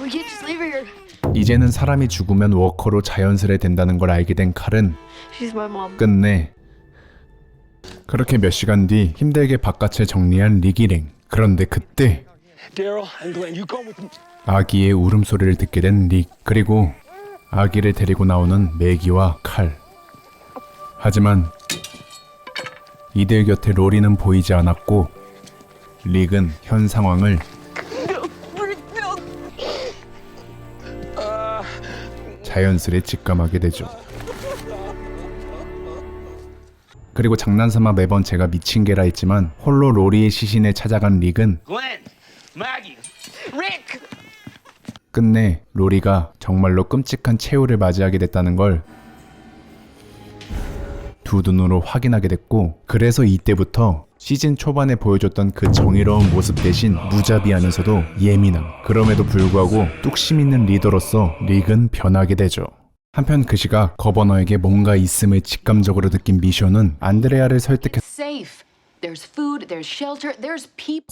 D: We can't just leave her here.
A: 이제는 사람이 죽으면 워커로 자연스레 된다는 걸 알게 된 칼은
D: She's my mom.
A: 끝내 그렇게 몇 시간 뒤 힘들게 바깥을 정리한 릭 일행. 그런데 그때
E: Daryl and Glenn, you go with me.
A: 아기의 울음소리를 듣게 된 릭 그리고 아기를 데리고 나오는 매기와 칼. 하지만 이들 곁에 로리는 보이지 않았고 릭은 현 상황을 자연스레 직감하게 되죠. 그리고 장난삼아 매번 제가 미친 개라 했지만 홀로 로리의 시신에 찾아간 릭은
E: Glenn, Maggie, Rick.
A: 끝내 로리가 정말로 끔찍한 최후를 맞이하게 됐다는 걸 두 눈으로 확인하게 됐고 그래서 이때부터 시즌 초반에 보여줬던 그 정의로운 모습 대신 무자비하면서도 예민함 그럼에도 불구하고 뚝심 있는 리더로서 릭은 변하게 되죠. 한편 그 시각 거버너에게 뭔가 있음을 직감적으로 느낀 미션은 안드레아를 설득해서
D: Safe. There's food. There's shelter. There's people.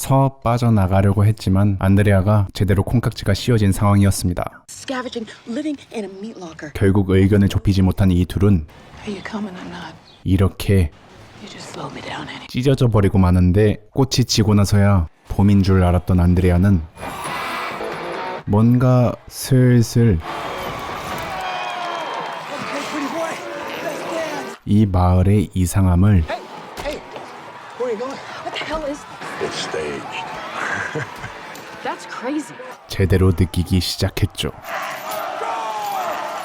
A: 빠져나가려고 했지만 안드레아가 제대로 콩깍지가 씌워진 상황이었습니다.
H: Scavenging, living in a meat locker.
A: 결국 의견을 좁히지 못한 이 둘은
H: Are you coming or not?
A: 이렇게
H: You just slow me down, Annie.
A: 찢어져 버리고 마는데 꽃이 지고 나서야 봄인 줄 알았던 안드레아는 뭔가 슬슬 이 마을의 이상함을
G: Where are you going?
D: What the hell is this?
B: It's staged.
D: That's crazy.
A: 제대로 느끼기 시작했죠.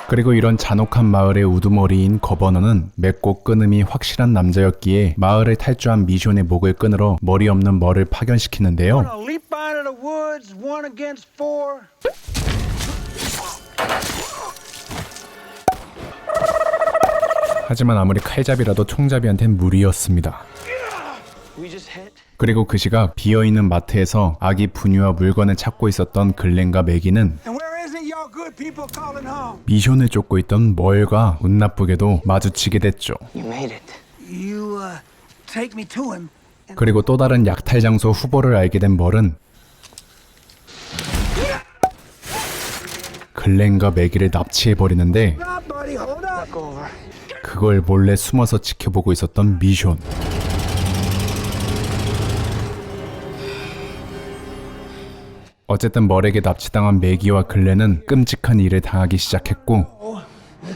A: 그리고 이런 잔혹한 마을의 우두머리인 거버너는 맵고 끊음이 확실한 남자였기에 마을을 탈주한 미션의 목을 끊으러 머리 없는 머를 파견시키는데요.
G: Leap out of the woods, 1 against 4.
A: 하지만 아무리 칼잡이라도 총잡이한텐 무리였습니다.
E: We just hit.
A: 그리고 그 시각 비어있는 마트에서 아기 분유와 물건을 찾고 있었던 글렌과 매기는
G: And where is it y'all good people calling home?
A: 미션을 쫓고 있던 멀과 운 나쁘게도 마주치게 됐죠.
F: You made it.
G: You, take me to him.
A: 그리고 또 다른 약탈 장소 후보를 알게 된 멀은 글렌과 매기를 납치해버리는데
G: Buddy, hold up.
A: 그걸 몰래 숨어서 지켜보고 있었던 미션. 어쨌든 멀에게 납치당한 매기와 글렌은 끔찍한 일을 당하기 시작했고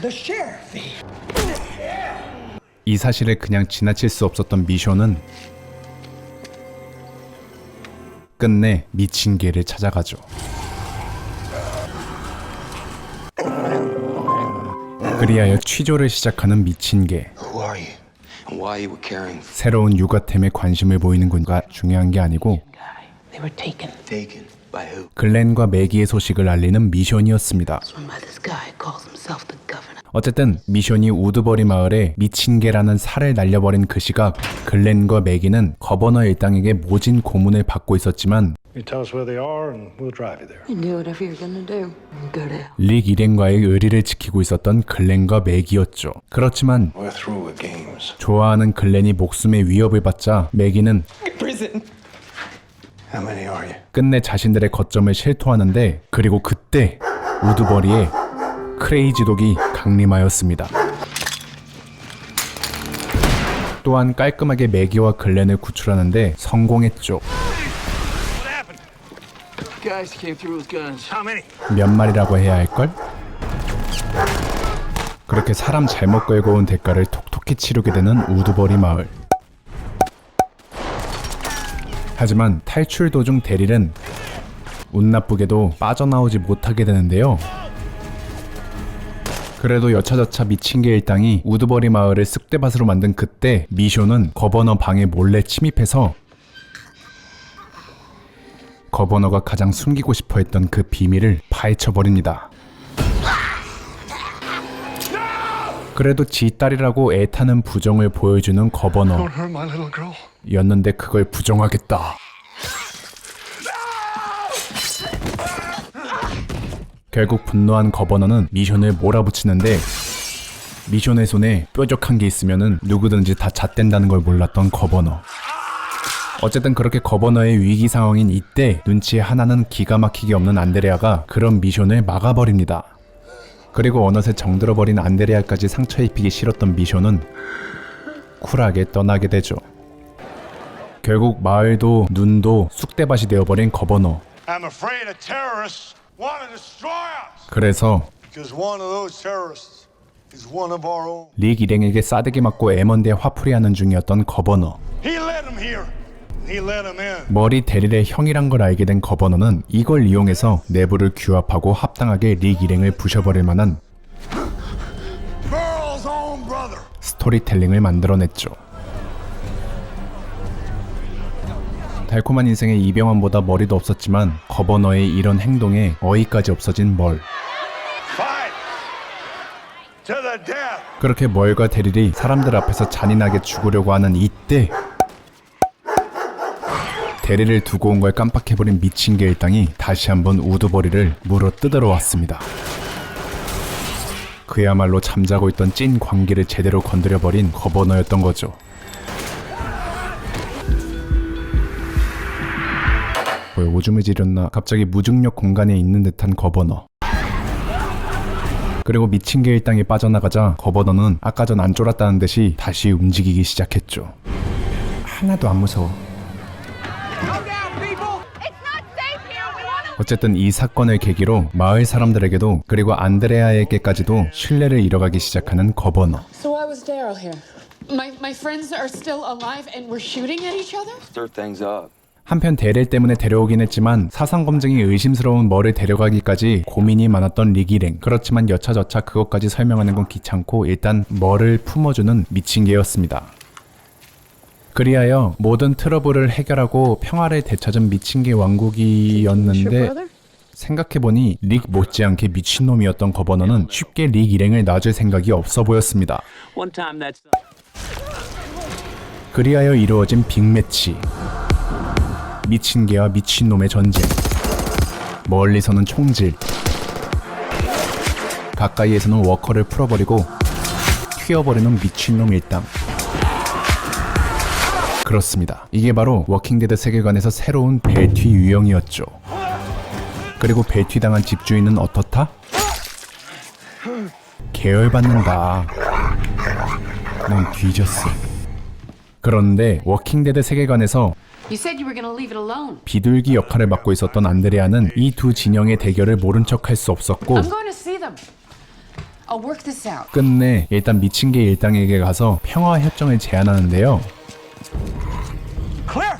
G: The sheriff.
A: 이 사실을 그냥 지나칠 수 없었던 미션은 끝내 미친 개를 찾아가죠. 그리하여 취조를 시작하는 미친 개.
C: Who are you? And why you were carrying
A: 새로운 육아템에 관심을 보이는 건가 중요한 게 아니고
H: They were taken.
C: taken by who?
A: 글렌과 매기의 소식을 알리는 미션이었습니다.
H: One by this guy who calls himself the governor.
A: 어쨌든 미션이 우드버리 마을에 미친 개라는 살을 날려버린 그 시각 글렌과 매기는 거버너 일당에게 모진 고문을 받고 있었지만
B: You tell us where they are and we'll drive you there.
H: You do whatever you're gonna do. Go to hell.
A: 릭 일행과의 의리를 지키고 있었던 글렌과 매기였죠. 그렇지만
B: We're through with games.
A: 좋아하는 글렌이 목숨의 위협을 받자 매기는
H: Prison.
B: How many are you?
A: 끝내 자신들의 거점을 실토하는데 그리고 그때 우두버리의 크레이지 독이 강림하였습니다. 또한 깔끔하게 매기와 글렌을 구출하는데 성공했죠.
E: Guys came through with guns. How many?
A: 몇 마리라고 해야 할걸? 그렇게 사람 잘못 끌고 온 대가를 톡톡히 치르게 되는 우두버리 마을. 하지만 탈출 도중 데릴은 운 나쁘게도 빠져나오지 못하게 되는데요. 그래도 여차저차 미친개 일당이 우두버리 마을을 쑥대밭으로 만든 그때 미쇼는 거버너 방에 몰래 침입해서 거버너가 가장 숨기고 싶어 했던 그 비밀을 파헤쳐버립니다. 그래도 지 딸이라고 애타는 부정을 보여주는 거버너 였는데 그걸 부정하겠다. 결국 분노한 거버너는 미션을 몰아붙이는데 미션의 손에 뾰족한 게 있으면은 누구든지 다 잣댄다는 걸 몰랐던 거버너. 어쨌든 그렇게 거버너의 위기 상황인 이때 눈치 하나는 기가 막히게 없는 안드레아가 그런 미션을 막아버립니다. 그리고 어느새 정들어버린 안드레아까지 상처 입히기 싫었던 미션은 쿨하게 떠나게 되죠. 결국 마을도 눈도 쑥대밭이 되어버린 거버너.
G: I'm afraid a terrorist want to destroy us.
A: 그래서
G: Because one of those terrorists is one of our own.
A: 릭 일행에게 싸대기 맞고 M1대 화풀이하는 중이었던 거버너.
G: He led him here. He let him in.
A: 머리 데릴의 형이란 걸 알게 된 거버너는 이걸 이용해서 내부를 규합하고 합당하게 릭 일행을 부셔버릴 만한
G: Burl's own brother.
A: 스토리텔링을 만들어냈죠. 달콤한 인생의 이병헌보다 머리도 없었지만 거버너의 이런 행동에 어이까지 없어진 멀.
G: Fight to the death.
A: 그렇게 멀과 데릴이 사람들 앞에서 잔인하게 죽으려고 하는 이때 데릴을 두고 온 걸 깜빡해버린 미친개 일당이 다시 한번 우두버리를 물어 뜯으러 왔습니다. 그야말로 잠자고 있던 찐 광기를 제대로 건드려버린 거버너였던 거죠. 왜 오줌을 지렸나 갑자기 무중력 공간에 있는 듯한 거버너. 그리고 미친개 일당이 빠져나가자 거버너는 아까 전 안 쫄았다는 듯이 다시 움직이기 시작했죠. 하나도 안 무서워. 어쨌든 이 사건을 계기로 마을 사람들에게도 그리고 안드레아에게까지도 신뢰를 잃어가기 시작하는 거버너.
H: So why was Daryl here? My friends are still alive and we're shooting at each other?
C: Stir things up.
A: 한편 데릴 때문에 데려오긴 했지만 사상 검증이 의심스러운 멀을 데려가기까지 고민이 많았던 릭 일행. 그렇지만 여차저차 그것까지 설명하는 건 귀찮고 일단 멀을 품어주는 미친 개였습니다. 그리하여 모든 트러블을 해결하고 평화를 되찾은 미친개 왕국이었는데 생각해보니 릭 못지않게 미친놈이었던 거버너는 쉽게 릭 일행을 놔줄 생각이 없어 보였습니다. 그리하여 이루어진 빅매치. 미친개와 미친놈의 전쟁. 멀리서는 총질, 가까이에서는 워커를 풀어버리고 튀어버리는 미친놈 일당. 그렇습니다. 이게 바로 워킹데드 세계관에서 새로운 벨튀 유형이었죠. 그리고 벨튀당한 집주인은 어떻다? 계열받는다. 넌 뒤졌어. 그런데 워킹데드 세계관에서
H: You said you were gonna leave it alone.
A: 비둘기 역할을 맡고 있었던 안드레아는 이 두 진영의 대결을 모른 척 할 수 없었고
H: I'm going to see them. I'll work this out.
A: 끝내 일단 미친개 일당에게 가서 평화 협정을 제안하는데요.
G: Clear.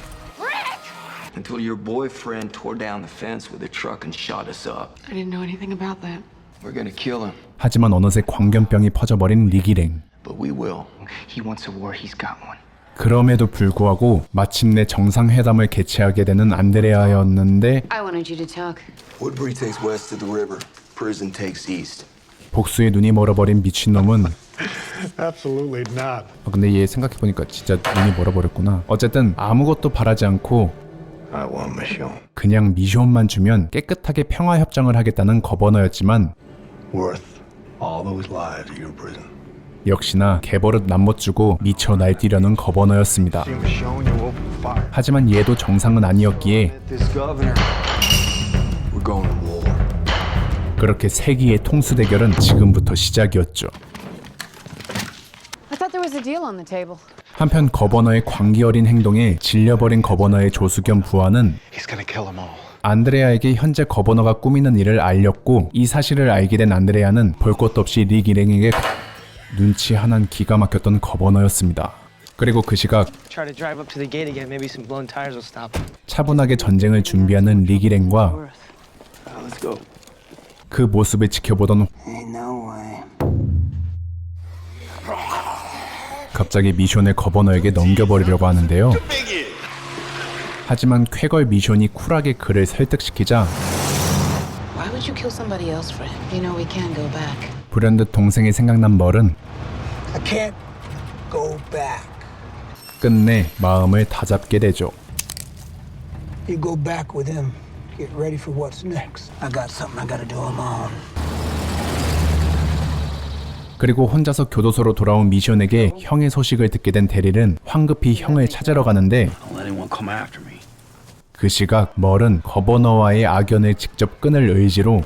C: Until your boyfriend tore down the fence with a truck and shot us up.
H: I didn't know anything about that.
C: We're gonna kill him,
A: 하지만 어느새 광견병이 퍼져버린 릭 일행.
C: but we will.
F: He wants a war, he's got one.
A: 그럼에도 불구하고 마침내 정상회담을 개최하게 되는 안드레아였는데
H: I wanted you to talk.
C: Woodbury takes west to the river. Prison takes east.
A: 복수의 눈이 멀어버린 미친놈은
G: Absolutely not.
A: 근데 얘 생각해보니까 진짜 눈이 멀어버렸구나. 어쨌든 아무것도 바라지 않고
G: I want mission.
A: 그냥 미션만 주면 깨끗하게 평화협정을 하겠다는 거버너였지만
G: Worth all those lives of your prison.
A: 역시나 개버릇 남못 주고 미쳐 날뛰려는 거버너였습니다.
G: He was showing you open fire.
A: 하지만 얘도 정상은 아니었기에
C: This governor. We're going to war.
A: 그렇게 세기의 통수 대결은 지금부터 시작이었죠.
D: I thought there was a deal on the table.
A: 한편 거버너의 광기 어린 행동에 질려버린 거버너의 조수 겸 부하는
K: He's gonna kill them all.
A: 안드레아에게 현재 거버너가 꾸미는 일을 알렸고, 이 사실을 알게 된 안드레아는 볼 것도 없이 릭 일행에게 눈치 하나는 기가 막혔던 거버너였습니다. 그리고 그 시각
F: Try to drive up to the gate again. Maybe some blown tires will stop.
A: 차분하게 전쟁을 준비하는 릭 일행과
C: Let's go.
A: 그 모습을 지켜보던
I: Ain't no way.
A: 갑자기 미션을 거버너에게 넘겨버리려고 하는데요. 하지만 쾌걸 미션이 쿨하게 그를 설득시키자
H: Why would you kill somebody else, Fred? You know we can't go back.
A: 불현듯 동생이 생각난 멀은
G: I can't go back.
A: 끝내 마음을 다잡게 되죠.
G: You go back with him. Get ready for what's next. I got something I gotta do on my own.
A: 그리고 혼자서 교도소로 돌아온 미션에게 형의 소식을 듣게 된 데릴은 황급히 형을 찾으러 가는데
E: Don't let anyone come after me.
A: 그 시각 멀은 거버너와의 악연을 직접 끊을 의지로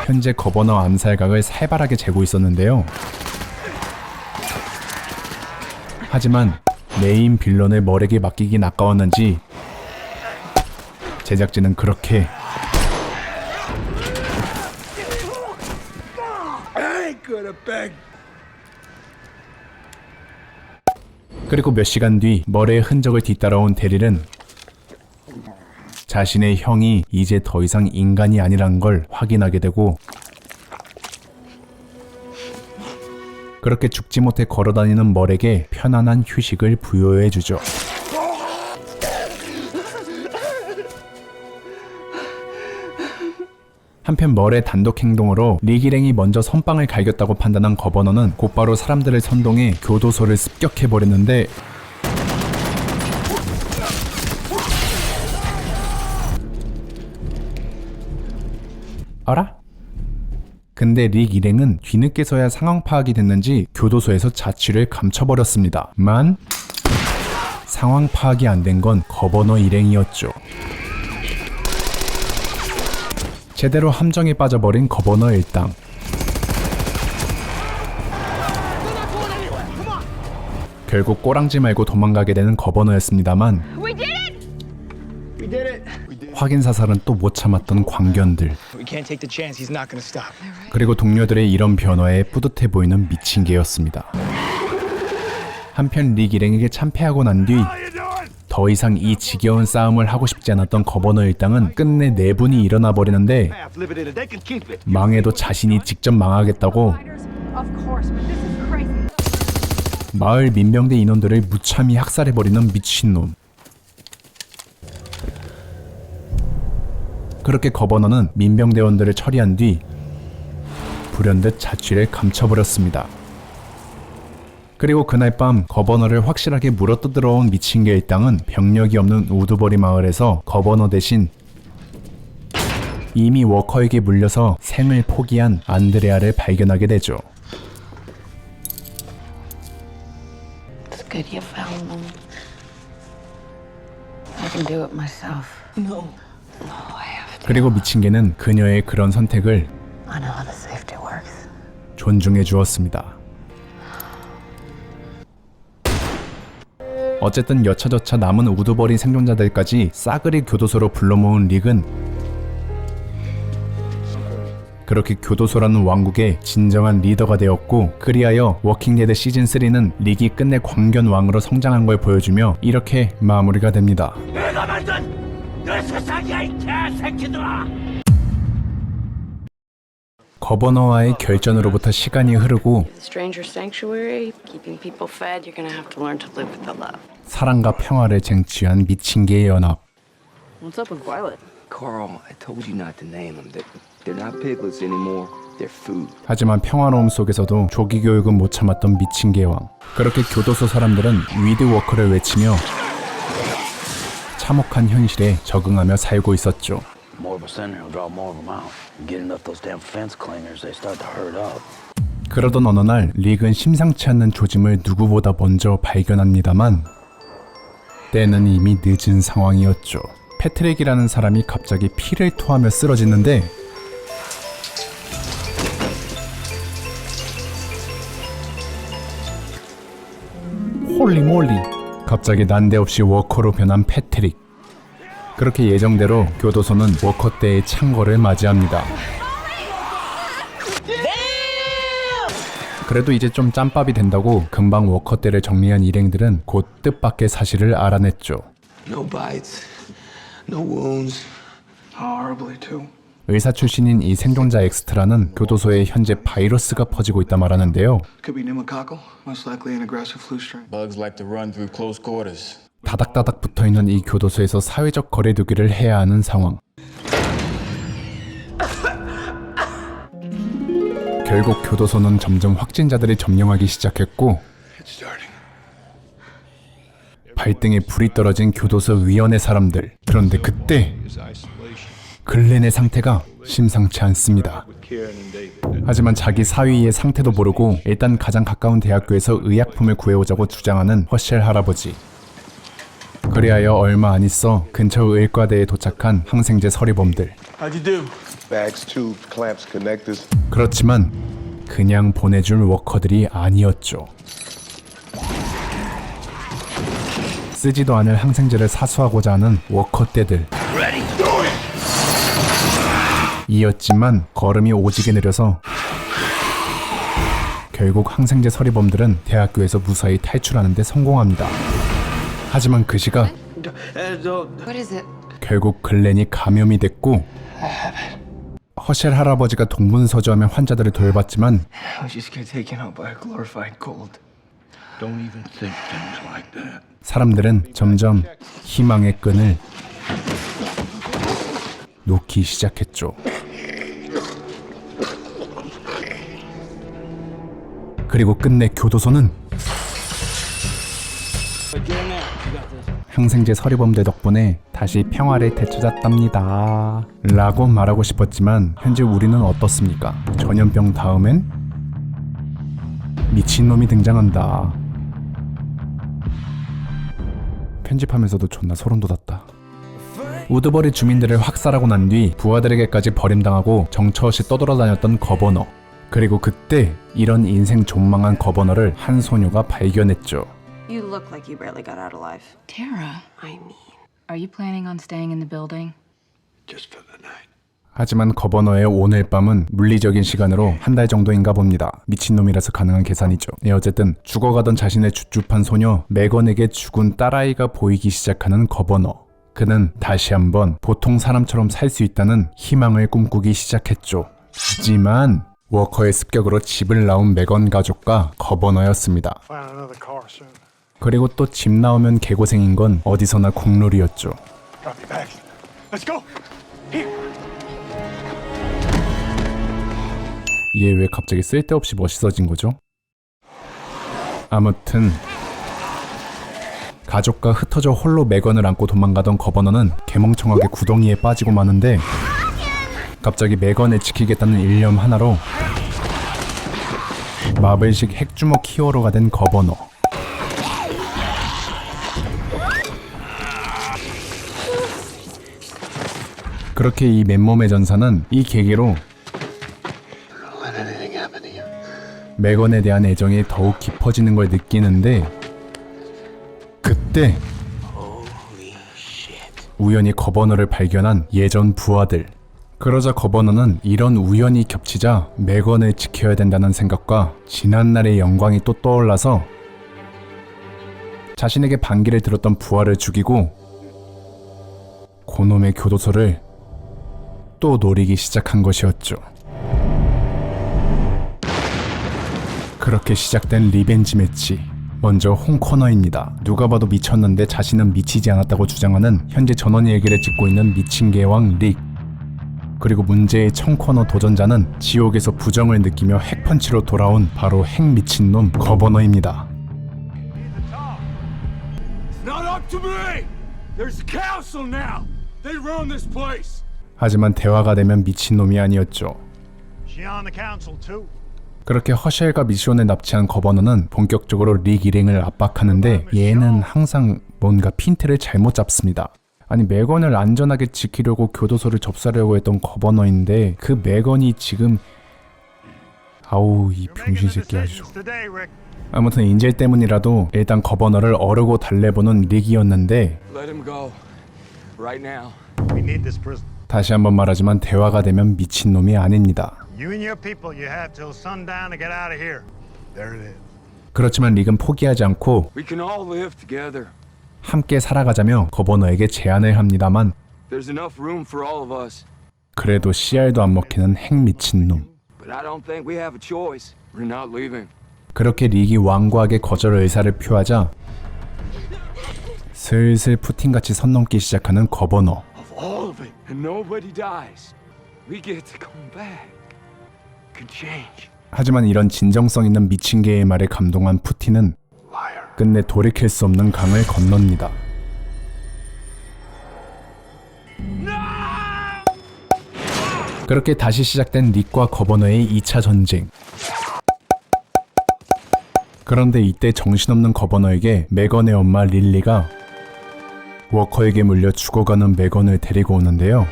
A: 현재 거버너 암살각을 살벌하게 재고 있었는데요. 하지만 메인 빌런을 멀에게 맡기긴 아까웠는지 제작진은 그렇게 그리고 몇 시간 뒤 멀의 흔적을 뒤따라온 데릴은 자신의 형이 이제 더 이상 인간이 아니란 걸 확인하게 되고, 그렇게 죽지 못해 걸어다니는 멀에게 편안한 휴식을 부여해주죠. 한편 멀의 단독 행동으로 릭 일행이 먼저 선빵을 갈겼다고 판단한 거버너는 곧바로 사람들을 선동해 교도소를 습격해버렸는데, 알아? 근데 릭 일행은 뒤늦게서야 상황 파악이 됐는지 교도소에서 자취를 감춰버렸습니다. 만 상황 파악이 안 된 건 거버너 일행이었죠. 제대로 함정에 빠져버린 거버너 일당. 결국 꼬랑지 말고 도망가게 되는 거버너였습니다만 확인 사살은 또 못 참았던 광견들,
F: We can't take the chance. He's not gonna stop.
A: 그리고 동료들의 이런 변화에 뿌듯해 보이는 미친 개였습니다. 한편 릭 일행에게 참패하고 난 뒤 더 이상 이 지겨운 싸움을 하고 싶지 않았던 거버너 일당은 끝내 내분이 일어나 버리는데, 망해도 자신이 직접 망하겠다고
D: Of course, but this is crazy.
A: 마을 민병대 인원들을 무참히 학살해버리는 미친놈. 그렇게 거버너는 민병대원들을 처리한 뒤 불현듯 자취를 감춰버렸습니다. 그리고 그날 밤 거버너를 확실하게 물어뜯으러온 미친개 일당은 병력이 없는 우두버리 마을에서 거버너 대신 이미 워커에게 물려서 생을 포기한 안드레아를 발견하게 되죠.
H: It's good you found them. I can do it myself. No. No, I have to.
A: 그리고 미친개는 그녀의 그런 선택을
H: I know how the safety works.
A: 존중해 주었습니다. 어쨌든 여차저차 남은 우두버린 생존자들까지 싸그리 교도소로 불러 모은 릭은 그렇게 교도소라는 왕국의 진정한 리더가 되었고, 그리하여 워킹데드 시즌3는 릭이 끝내 광견왕으로 성장한 걸 보여주며 이렇게 마무리가 됩니다.
E: 내가 만든 내 세상이야 이 개새끼들아!
A: 거버너와의 결전으로부터 시간이 흐르고
H: Stranger sanctuary, keeping people fed. You're gonna have to learn to live with the love.
A: 사랑과 평화를 쟁취한 미친개의 연합.
H: What's up with Violet?
C: Carl, I told you not to name them. They're not piglets anymore. They're food.
A: 하지만 평화로움 속에서도 조기 교육은 못 참았던 미친개왕. 그렇게 교도소 사람들은 위드 워커를 외치며 참혹한 현실에 적응하며 살고 있었죠.
J: More of a center, he'll draw more of them out. Get enough those damn fence clangers, they start to herd up.
A: 그러던 어느 날 릭은 심상치 않는 조짐을 누구보다 먼저 발견합니다만 때는 이미 늦은 상황이었죠. 패트릭이라는 사람이 갑자기 피를 토하며 쓰러지는데 홀리몰리, 갑자기 난데없이 워커로 변한 패트릭. 그렇게 예정대로 교도소는 워커 때의 창궐을 맞이합니다. 그래도 이제 좀 짬밥이 된다고 금방 워커 때를 정리한 일행들은 곧 뜻밖의 사실을 알아냈죠.
B: No bites, no wounds. Horribly too.
A: 의사 출신인 이 생존자 엑스트라는 교도소에 현재 바이러스가 퍼지고 있다 말하는데요.
B: Could be pneumococcal, most likely an aggressive flu strain.
C: Bugs like to run through close quarters.
A: 다닥다닥 붙어있는 이 교도소에서 사회적 거리두기를 해야 하는 상황. 결국 교도소는 점점 확진자들이 점령하기 시작했고 발등에 불이 떨어진 교도소 위원의 사람들. 그런데 그때 글렌의 상태가 심상치 않습니다. 하지만 자기 사위의 상태도 모르고 일단 가장 가까운 대학교에서 의약품을 구해오자고 주장하는 허쉘 할아버지. 그리하여 얼마 안 있어 근처 의과대에 도착한 항생제 서리범들.
B: How'd you do?
K: Bags, tubes, clamps, connectors.
A: 그렇지만 그냥 보내줄 워커들이 아니었죠. 쓰지도 않을 항생제를 사수하고자 하는 워커떼들. 이었지만 걸음이 오지게 느려서 결국 항생제 서리범들은 대학교에서 무사히 탈출하는 데 성공합니다. 하지만 그 시각 결국 글렌이 감염이 됐고 허쉘 할아버지가 동분서주하며 환자들을 돌봤지만 사람들은 점점 희망의 끈을 놓기 시작했죠. 그리고 끝내 교도소는 항생제 서리범들 덕분에 다시 평화를 되찾았답니다 라고 말하고 싶었지만 현재 우리는 어떻습니까? 전염병 다음엔 미친놈이 등장한다. 편집하면서도 존나 소름 돋았다. 우드버리 주민들을 확살하고 난 뒤 부하들에게까지 버림당하고 정처 없이 떠돌아다녔던 거버너. 그리고 그때 이런 인생 존망한 거버너를 한 소녀가 발견했죠.
D: You look like you barely got out alive.
H: Tara,
D: I mean.
H: are you planning on staying in the building?
B: Just for the night.
A: 하지만 거버너의 오늘 밤은 물리적인 시간으로 한 달 정도인가 봅니다. 미친놈이라서 가능한 계산이죠. 어쨌든 죽어가던 자신의 줍줍한 소녀 메건에게 죽은 딸아이가 보이기 시작하는 거버너. 그는 다시 한번 보통 사람처럼 살 수 있다는 희망을 꿈꾸기 시작했죠. 하지만 워커의 습격으로 집을 나온 메건 가족과 거버너였습니다. 그리고 또 집 나오면 개고생인 건 어디서나 국룰이었죠. 얘 왜 갑자기 쓸데없이 멋있어진 거죠? 아무튼 가족과 흩어져 홀로 메건을 안고 도망가던 거버너는 개멍청하게 구덩이에 빠지고 마는데 갑자기 메건을 지키겠다는 일념 하나로 마블식 핵주먹 히어로가 된 거버너. 그렇게 이 맨몸의 전사는 이 계기로 메건에 대한 애정이 더욱 깊어지는 걸 느끼는데 그때 우연히 거버너를 발견한 예전 부하들. 그러자 거버너는 이런 우연이 겹치자 메건을 지켜야 된다는 생각과 지난날의 영광이 또 떠올라서 자신에게 반기를 들었던 부하를 죽이고 고놈의 교도소를 또 노리기 시작한 것이었죠. 그렇게 시작된 리벤지 매치. 먼저 홍코너입니다. 누가 봐도 미쳤는데 자신은 미치지 않았다고 주장하는 현재 전원 일기를 찍고 있는 미친 개왕 릭. 그리고 문제의 청코너 도전자는 지옥에서 부정을 느끼며 핵펀치로 돌아온 바로 핵 미친놈 거버너입니다. 하지만 대화가 되면 미친놈이 아니었죠. 그렇게 허쉘과 미시온을 납치한 거버너는 본격적으로 릭 일행을 압박하는데 얘는 항상 뭔가 핀트를 잘못 잡습니다. 아니 매건을 안전하게 지키려고 교도소를 접수하려고 했던 거버너인데 그 매건이 지금 아우 이 병신 새끼 아주. 아무튼 인질 때문이라도 일단 거버너를 어르고 달래보는 릭이었는데
C: Let him go. Right now.
L: We need this prison.
A: 다시 한번 말하지만 대화가 되면 미친놈이 아닙니다.
L: You and your people, you have till sundown to get out of here. There it is.
A: 그렇지만 릭은 포기하지 않고
C: We can all live together.
A: 함께 살아가자며 거버너에게 제안을 합니다만
C: There's enough room for all of us.
A: 그래도 씨알도 안 먹히는 핵 미친놈.
C: But I don't think we have a choice. We're not leaving.
A: 그렇게 릭이 완고하게 거절 의사를 표하자 슬슬 푸틴같이 선 넘기 시작하는 거버너.
C: Of all of it. And nobody dies. We get to come back. Can change.
A: 하지만 이런 진정성 있는 미친 개의 말에 감동한 푸틴은 끝내 돌이킬 수 없는 강을 건넙니다. 그렇게 다시 시작된 릭과 거버너의 2차 전쟁. 그런데 이때 정신없는 거버너에게 매건의 엄마 릴리가 워커에게 물려 죽어가는 매건을 데리고 오는데요.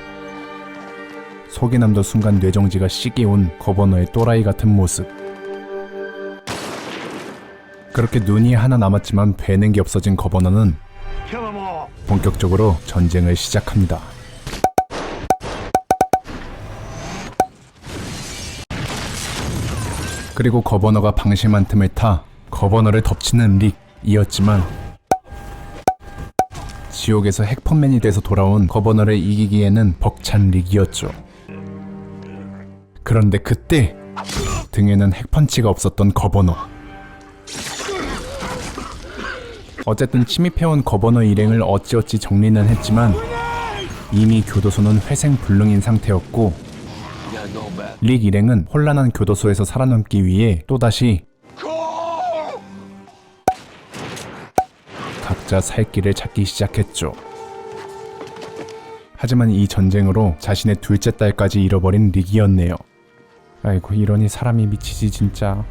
A: 속이 남던 순간 뇌정지가 씻겨온 거버너의 또라이 같은 모습. 그렇게 눈이 하나 남았지만 배는 게 없어진 거버너는 본격적으로 전쟁을 시작합니다. 그리고 거버너가 방심한 틈을 타 거버너를 덮치는 릭이었지만 지옥에서 핵펀맨이 돼서 돌아온 거버너를 이기기에는 벅찬 릭이었죠. 그런데 그때 등에는 핵펀치가 없었던 거버너. 어쨌든 침입해온 거버너 일행을 어찌어찌 정리는 했지만 이미 교도소는 회생불능인 상태였고 릭 일행은 혼란한 교도소에서 살아남기 위해 또다시 각자 살 길을 찾기 시작했죠. 하지만 이 전쟁으로 자신의 둘째 딸까지 잃어버린 릭이었네요. 아이고 이러니 사람이 미치지 진짜.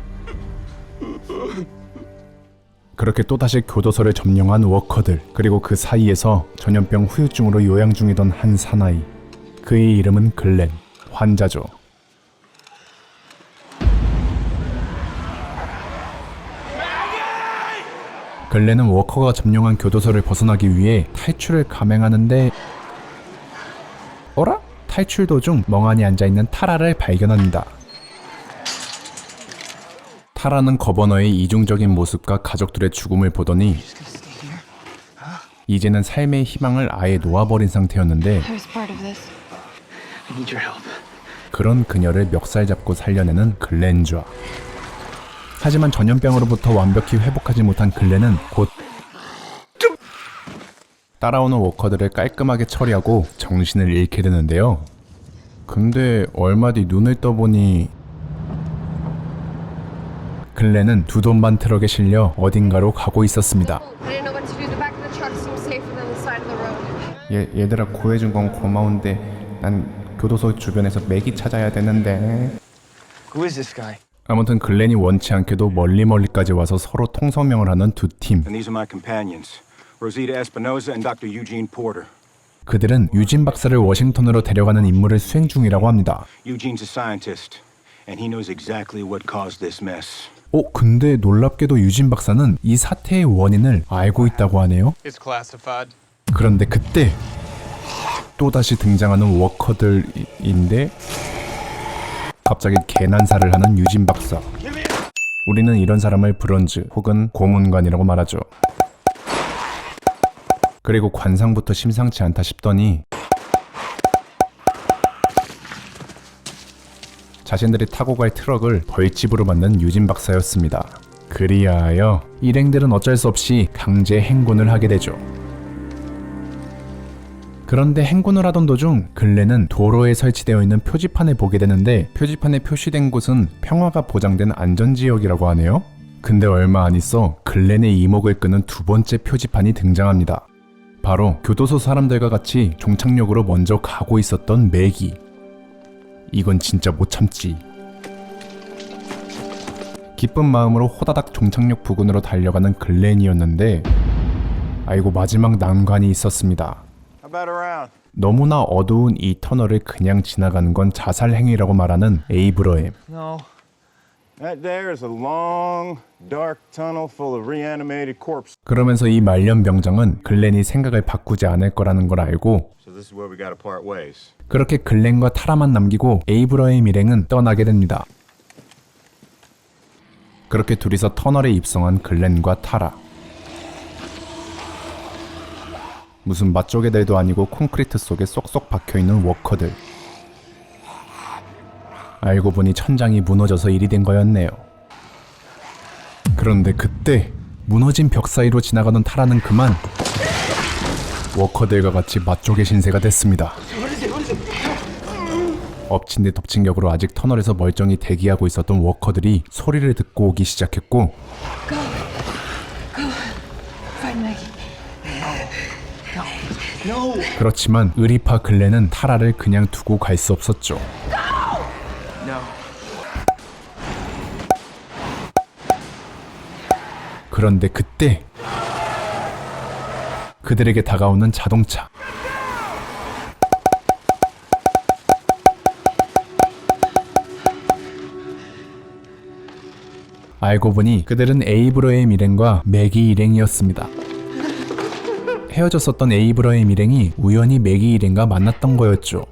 A: 그렇게 또다시 교도소를 점령한 워커들, 그리고 그 사이에서 전염병 후유증으로 요양 중이던 한 사나이. 그의 이름은 글렌, 환자죠. 글렌은 워커가 점령한 교도소를 벗어나기 위해 탈출을 감행하는데 어라? 탈출 도중 멍하니 앉아있는 타라를 발견합니다. 타라는 거버너의 이중적인 모습과 가족들의 죽음을 보더니 이제는 삶의 희망을 아예 놓아버린 상태였는데 그런 그녀를 멱살 잡고 살려내는 글렌좌. 하지만 전염병으로부터 완벽히 회복하지 못한 글렌은 곧 따라오는 워커들을 깔끔하게 처리하고 정신을 잃게 되는데요. 근데 얼마 뒤 눈을 떠보니 글렌은 두 돈 반 트럭에 실려 어딘가로 가고 있었습니다. 얘들아 구해준 건 고마운데 난 교도소 주변에서 맥이 찾아야 되는데.
C: Who is this guy?
A: 아무튼 글렌이 원치 않게도 멀리까지 와서 서로 통성명을 하는 두 팀.
M: And these are my companions, Rosita Espinosa and Dr. Eugene Porter.
A: 그들은 유진 박사를 워싱턴으로 데려가는 임무를 수행 중이라고 합니다.
M: Eugene's a scientist, and he knows exactly what caused this mess.
A: 근데 놀랍게도 유진 박사는 이 사태의 원인을 알고 있다고 하네요.
N: It's classified.
A: 그런데 그때 또다시 등장하는 워커들인데 갑자기 개난사를 하는 유진 박사. 우리는 이런 사람을 브론즈 혹은 고문관이라고 말하죠. 그리고 관상부터 심상치 않다 싶더니 자신들이 타고 갈 트럭을 벌집으로 만든 유진 박사였습니다. 그리하여 일행들은 어쩔 수 없이 강제 행군을 하게 되죠. 그런데 행군을 하던 도중 글렌은 도로에 설치되어 있는 표지판을 보게 되는데 표지판에 표시된 곳은 평화가 보장된 안전지역이라고 하네요. 근데 얼마 안 있어 글렌의 이목을 끄는 두 번째 표지판이 등장합니다. 바로 교도소 사람들과 같이 종착역으로 먼저 가고 있었던 매기. 이건 진짜 못 참지. 기쁜 마음으로 호다닥 종착역 부근으로 달려가는 글렌이었는데 아이고 마지막 난관이 있었습니다.
M: about around?
A: 너무나 어두운 이 터널을 그냥 지나가는 건 자살 행위라고 말하는 에이브러햄.
M: No. That there is a long, dark tunnel full of reanimated corpses.
A: 그러면서 이 말년 병장은 글렌이 생각을 바꾸지 않을 거라는 걸 알고
M: So this is where we gotta part ways.
A: 그렇게 글렌과 타라만 남기고 에이브러햄 일행은 떠나게 됩니다. 그렇게 둘이서 터널에 입성한 글렌과 타라. 무슨 맛조개들도 아니고 콘크리트 속에 쏙쏙 박혀있는 워커들. 알고 보니 천장이 무너져서 일이 된 거였네요. 그런데 그때 무너진 벽 사이로 지나가던 타라는 그만 워커들과 같이 맛조개 신세가 됐습니다. 엎친 데 덮친 격으로 아직 터널에서 멀쩡히 대기하고 있었던 워커들이 소리를 듣고 오기 시작했고 그렇지만 의리파 글렌은 타라를 그냥 두고 갈 수 없었죠. 그런데 그때 그들에게 다가오는 자동차. 알고 보니 그들은 에이브러햄 일행과 매기 일행이었습니다. 헤어졌었던 에이브러햄 일행이 우연히 매기 일행과 만났던 거였죠.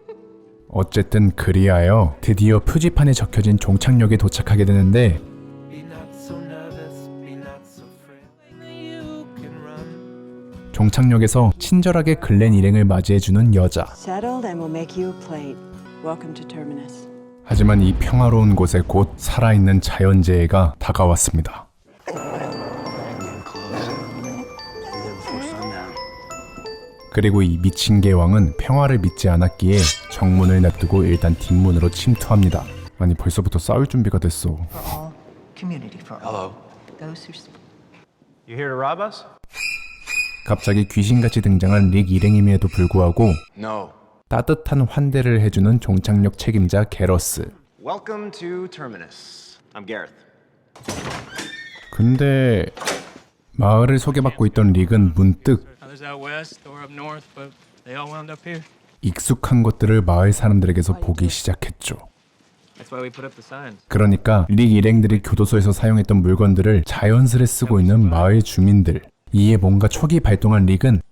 A: 어쨌든 그리하여 드디어 표지판에 적혀진 종착역에 도착하게 되는데 종착역에서 친절하게 글렌 일행을 맞이해주는 여자. 하지만 이 평화로운 곳에 곧 살아있는 자연재해가 다가왔습니다. 그리고 이 미친 개왕은 평화를 믿지 않았기에 정문을 냅두고 일단 뒷문으로 침투합니다. 아니 벌써부터 싸울 준비가 됐어.
M: Hello. You here to rob us?
A: 갑자기 귀신같이 등장한 릭 일행임에도 불구하고
C: No.
A: 따뜻한 환대를 해주는 종착역 책임자 게러스.
N: Welcome to Terminus. I'm Gareth.
A: 근데 마을을 소개받고 있던 릭은 문득 익숙한 것들을 마을 사람들에게서 보기 시작했죠. 그러니까 릭 일행들이 교도소에서 사용했던 물건들을 자연스레 쓰고 있는 마을 주민들. 이에 뭔가 촉이 발동한 릭은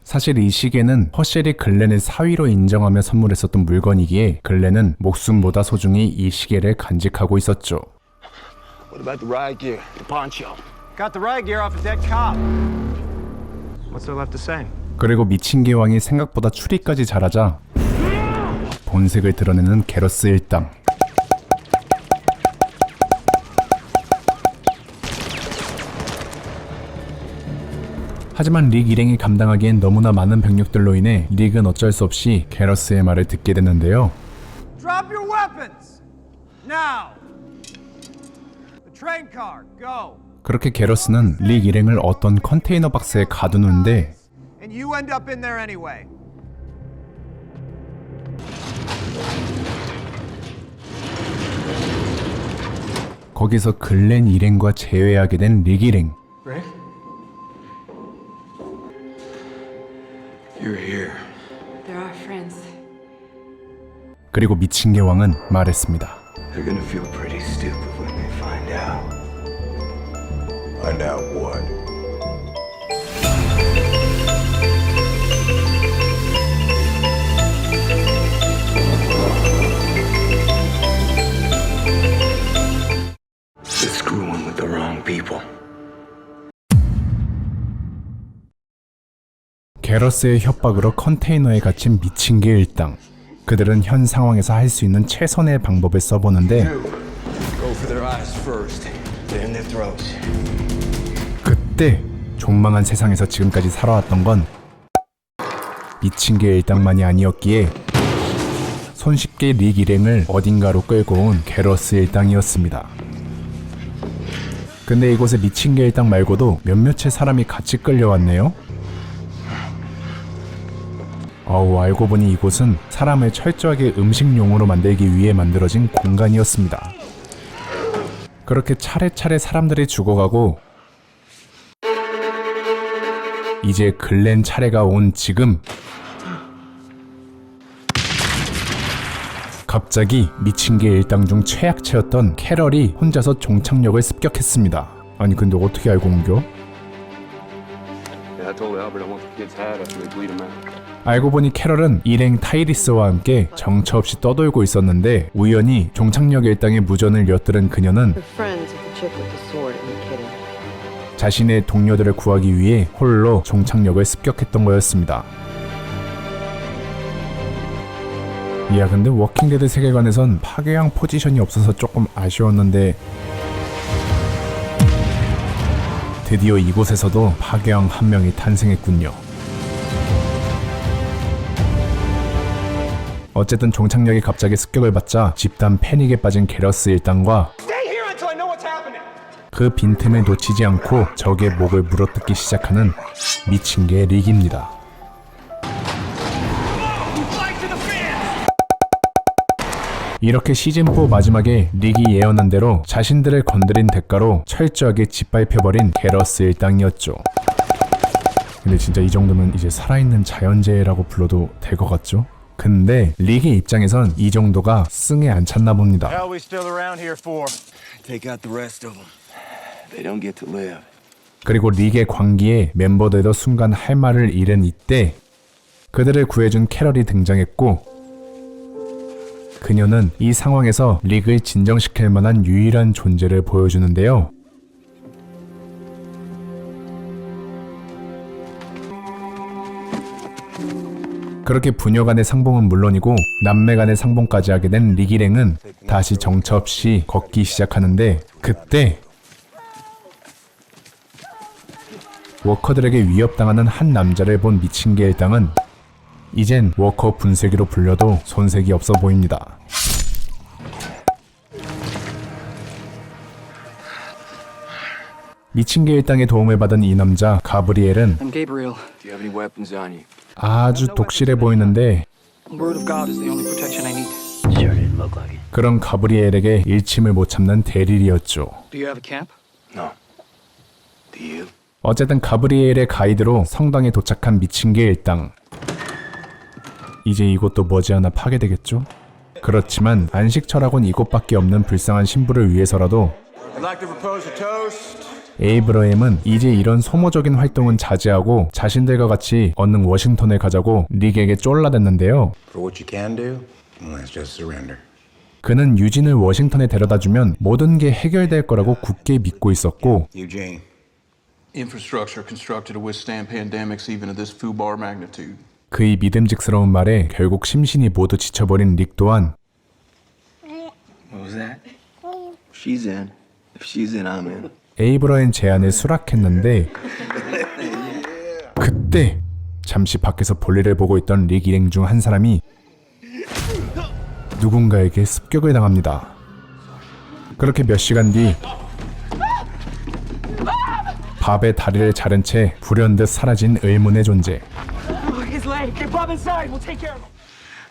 A: 사실 이 시계는 허셸이 글렌을 사위로 인정하며 선물했었던 물건이기에 글렌은 목숨보다 소중히 이 시계를 간직하고 있었죠.
B: What about the riot gear? The poncho?
N: Got the riot gear off a dead cop. What's there left to say?
A: 그리고 미친 개왕이 생각보다 추리까지 잘하자 본색을 드러내는 게러스 일당. 하지만 릭 일행이 감당하기엔 너무나 많은 병력들로 인해 릭은 어쩔 수 없이 게러스의 말을 듣게 되는데요.
N: Drop your weapons. Now. The train car. Go.
A: 그렇게 게러스는 릭 일행을 어떤 컨테이너 박스에 가두는데
N: And you end up in there anyway.
A: 거기서 글렌 일행과 재회하게 된 릭 일행.
C: Rick? You're here.
D: They're our friends.
A: 그리고 미친 개왕은 말했습니다.
B: They're gonna feel pretty stupid when they find out. Find out what? They're screwing with the wrong people.
A: 게러스의 협박으로 컨테이너에 갇힌 미친 개 일당. 그들은 현 상황에서 할 수 있는 최선의 방법을 써보는데
B: Go for their eyes first, then their throats.
A: 그때 존망한 세상에서 지금까지 살아왔던 건 미친 개 일당만이 아니었기에 손쉽게 릭 일행을 어딘가로 끌고 온 게러스 일당이었습니다. 근데 이곳에 미친 개 일당 말고도 몇몇의 사람이 같이 끌려왔네요. 알고 보니 이곳은 사람을 철저하게 음식용으로 만들기 위해 만들어진 공간이었습니다. 그렇게 차례차례 사람들이 죽어가고 이제 글렌 차례가 온 지금 갑자기 미친 개 일당 중 최약체였던 캐럴이 혼자서 종착역을 습격했습니다. 아니 근데 어떻게 알고 옮겨? 알고 보니 캐럴은 일행 타이리스와 함께 정처 없이 떠돌고 있었는데 우연히 종착역 일당의 무전을 엿들은 그녀는 자신의 동료들을 구하기 위해 홀로 종착역을 습격했던 거였습니다. 야 근데 워킹데드 세계관에선 파괴왕 포지션이 없어서 조금 아쉬웠는데 드디어 이곳에서도 파괴왕 한 명이 탄생했군요. 어쨌든 종착역이 갑자기 습격을 받자 집단 패닉에 빠진 게러스 일당과 그 빈틈을 놓치지 않고 적의 목을 물어뜯기 시작하는 미친 개 릭입니다. 이렇게 시즌4 마지막에 릭이 예언한 대로 자신들을 건드린 대가로 철저하게 짓밟혀버린 게러스 일당이었죠. 근데 진짜 이 정도면 이제 살아있는 자연재해라고 불러도 될 것 같죠? 근데 릭의 입장에선 이 정도가 승에 안 찼나 봅니다.
L: Hell we still around here for?
C: Take out the rest of them. They don't get to live.
A: 그리고 릭의 광기에 멤버들도 순간 할 말을 잃은 이때 그들을 구해준 캐럴이 등장했고 그녀는 이 상황에서 릭을 진정시킬 만한 유일한 존재를 보여주는데요. 그렇게 부녀 간의 상봉은 물론이고 남매 간의 상봉까지 하게 된 릭 일행은 다시 정처 없이 걷기 시작하는데 그때 워커들에게 위협당하는 한 남자를 본 미친 개 일당은 이젠 워커 분쇄기로 불려도 손색이 없어 보입니다. 미친 개 일당의 도움을 받은 이 남자 가브리엘은
C: I'm Gabriel. Do you have any weapons on you?
A: 아주 독실해 보이는데
C: Word of God is the only protection I need.
J: Sure didn't look like it.
A: 그런 가브리엘에게 일침을 못 참는 데릴이었죠.
C: Do you have a camp? No. Do you?
A: 어쨌든 가브리엘의 가이드로 성당에 도착한 미친 개 일당. 이제 이곳도 머지않아 파괴되겠죠? 그렇지만 안식처라곤 이곳밖에 없는 불쌍한 신부를 위해서라도
L: I'd like to propose a toast.
A: 에이브러햄은 이제 이런 소모적인 활동은 자제하고 자신들과 같이 얼른 워싱턴에 가자고 릭에게 쫄라댔는데요.
L: For what you can do, let's just surrender.
A: 그는 유진을 워싱턴에 데려다주면 모든 게 해결될 거라고 굳게 믿고 있었고
L: Eugene.
B: Infrastructure constructed to withstand pandemics even of this FUBAR magnitude.
A: 그의 믿음직스러운 말에 결국 심신이 모두 지쳐버린 릭 또한
C: What was that? She's in. If she's in, I'm in.
A: 에이브러햄 제안을 수락했는데 그때 잠시 밖에서 볼일을 보고 있던 릭 일행 중 한 사람이 누군가에게 습격을 당합니다. 그렇게 몇 시간 뒤 밥에 다리를 자른 채 불현듯 사라진 의문의 존재.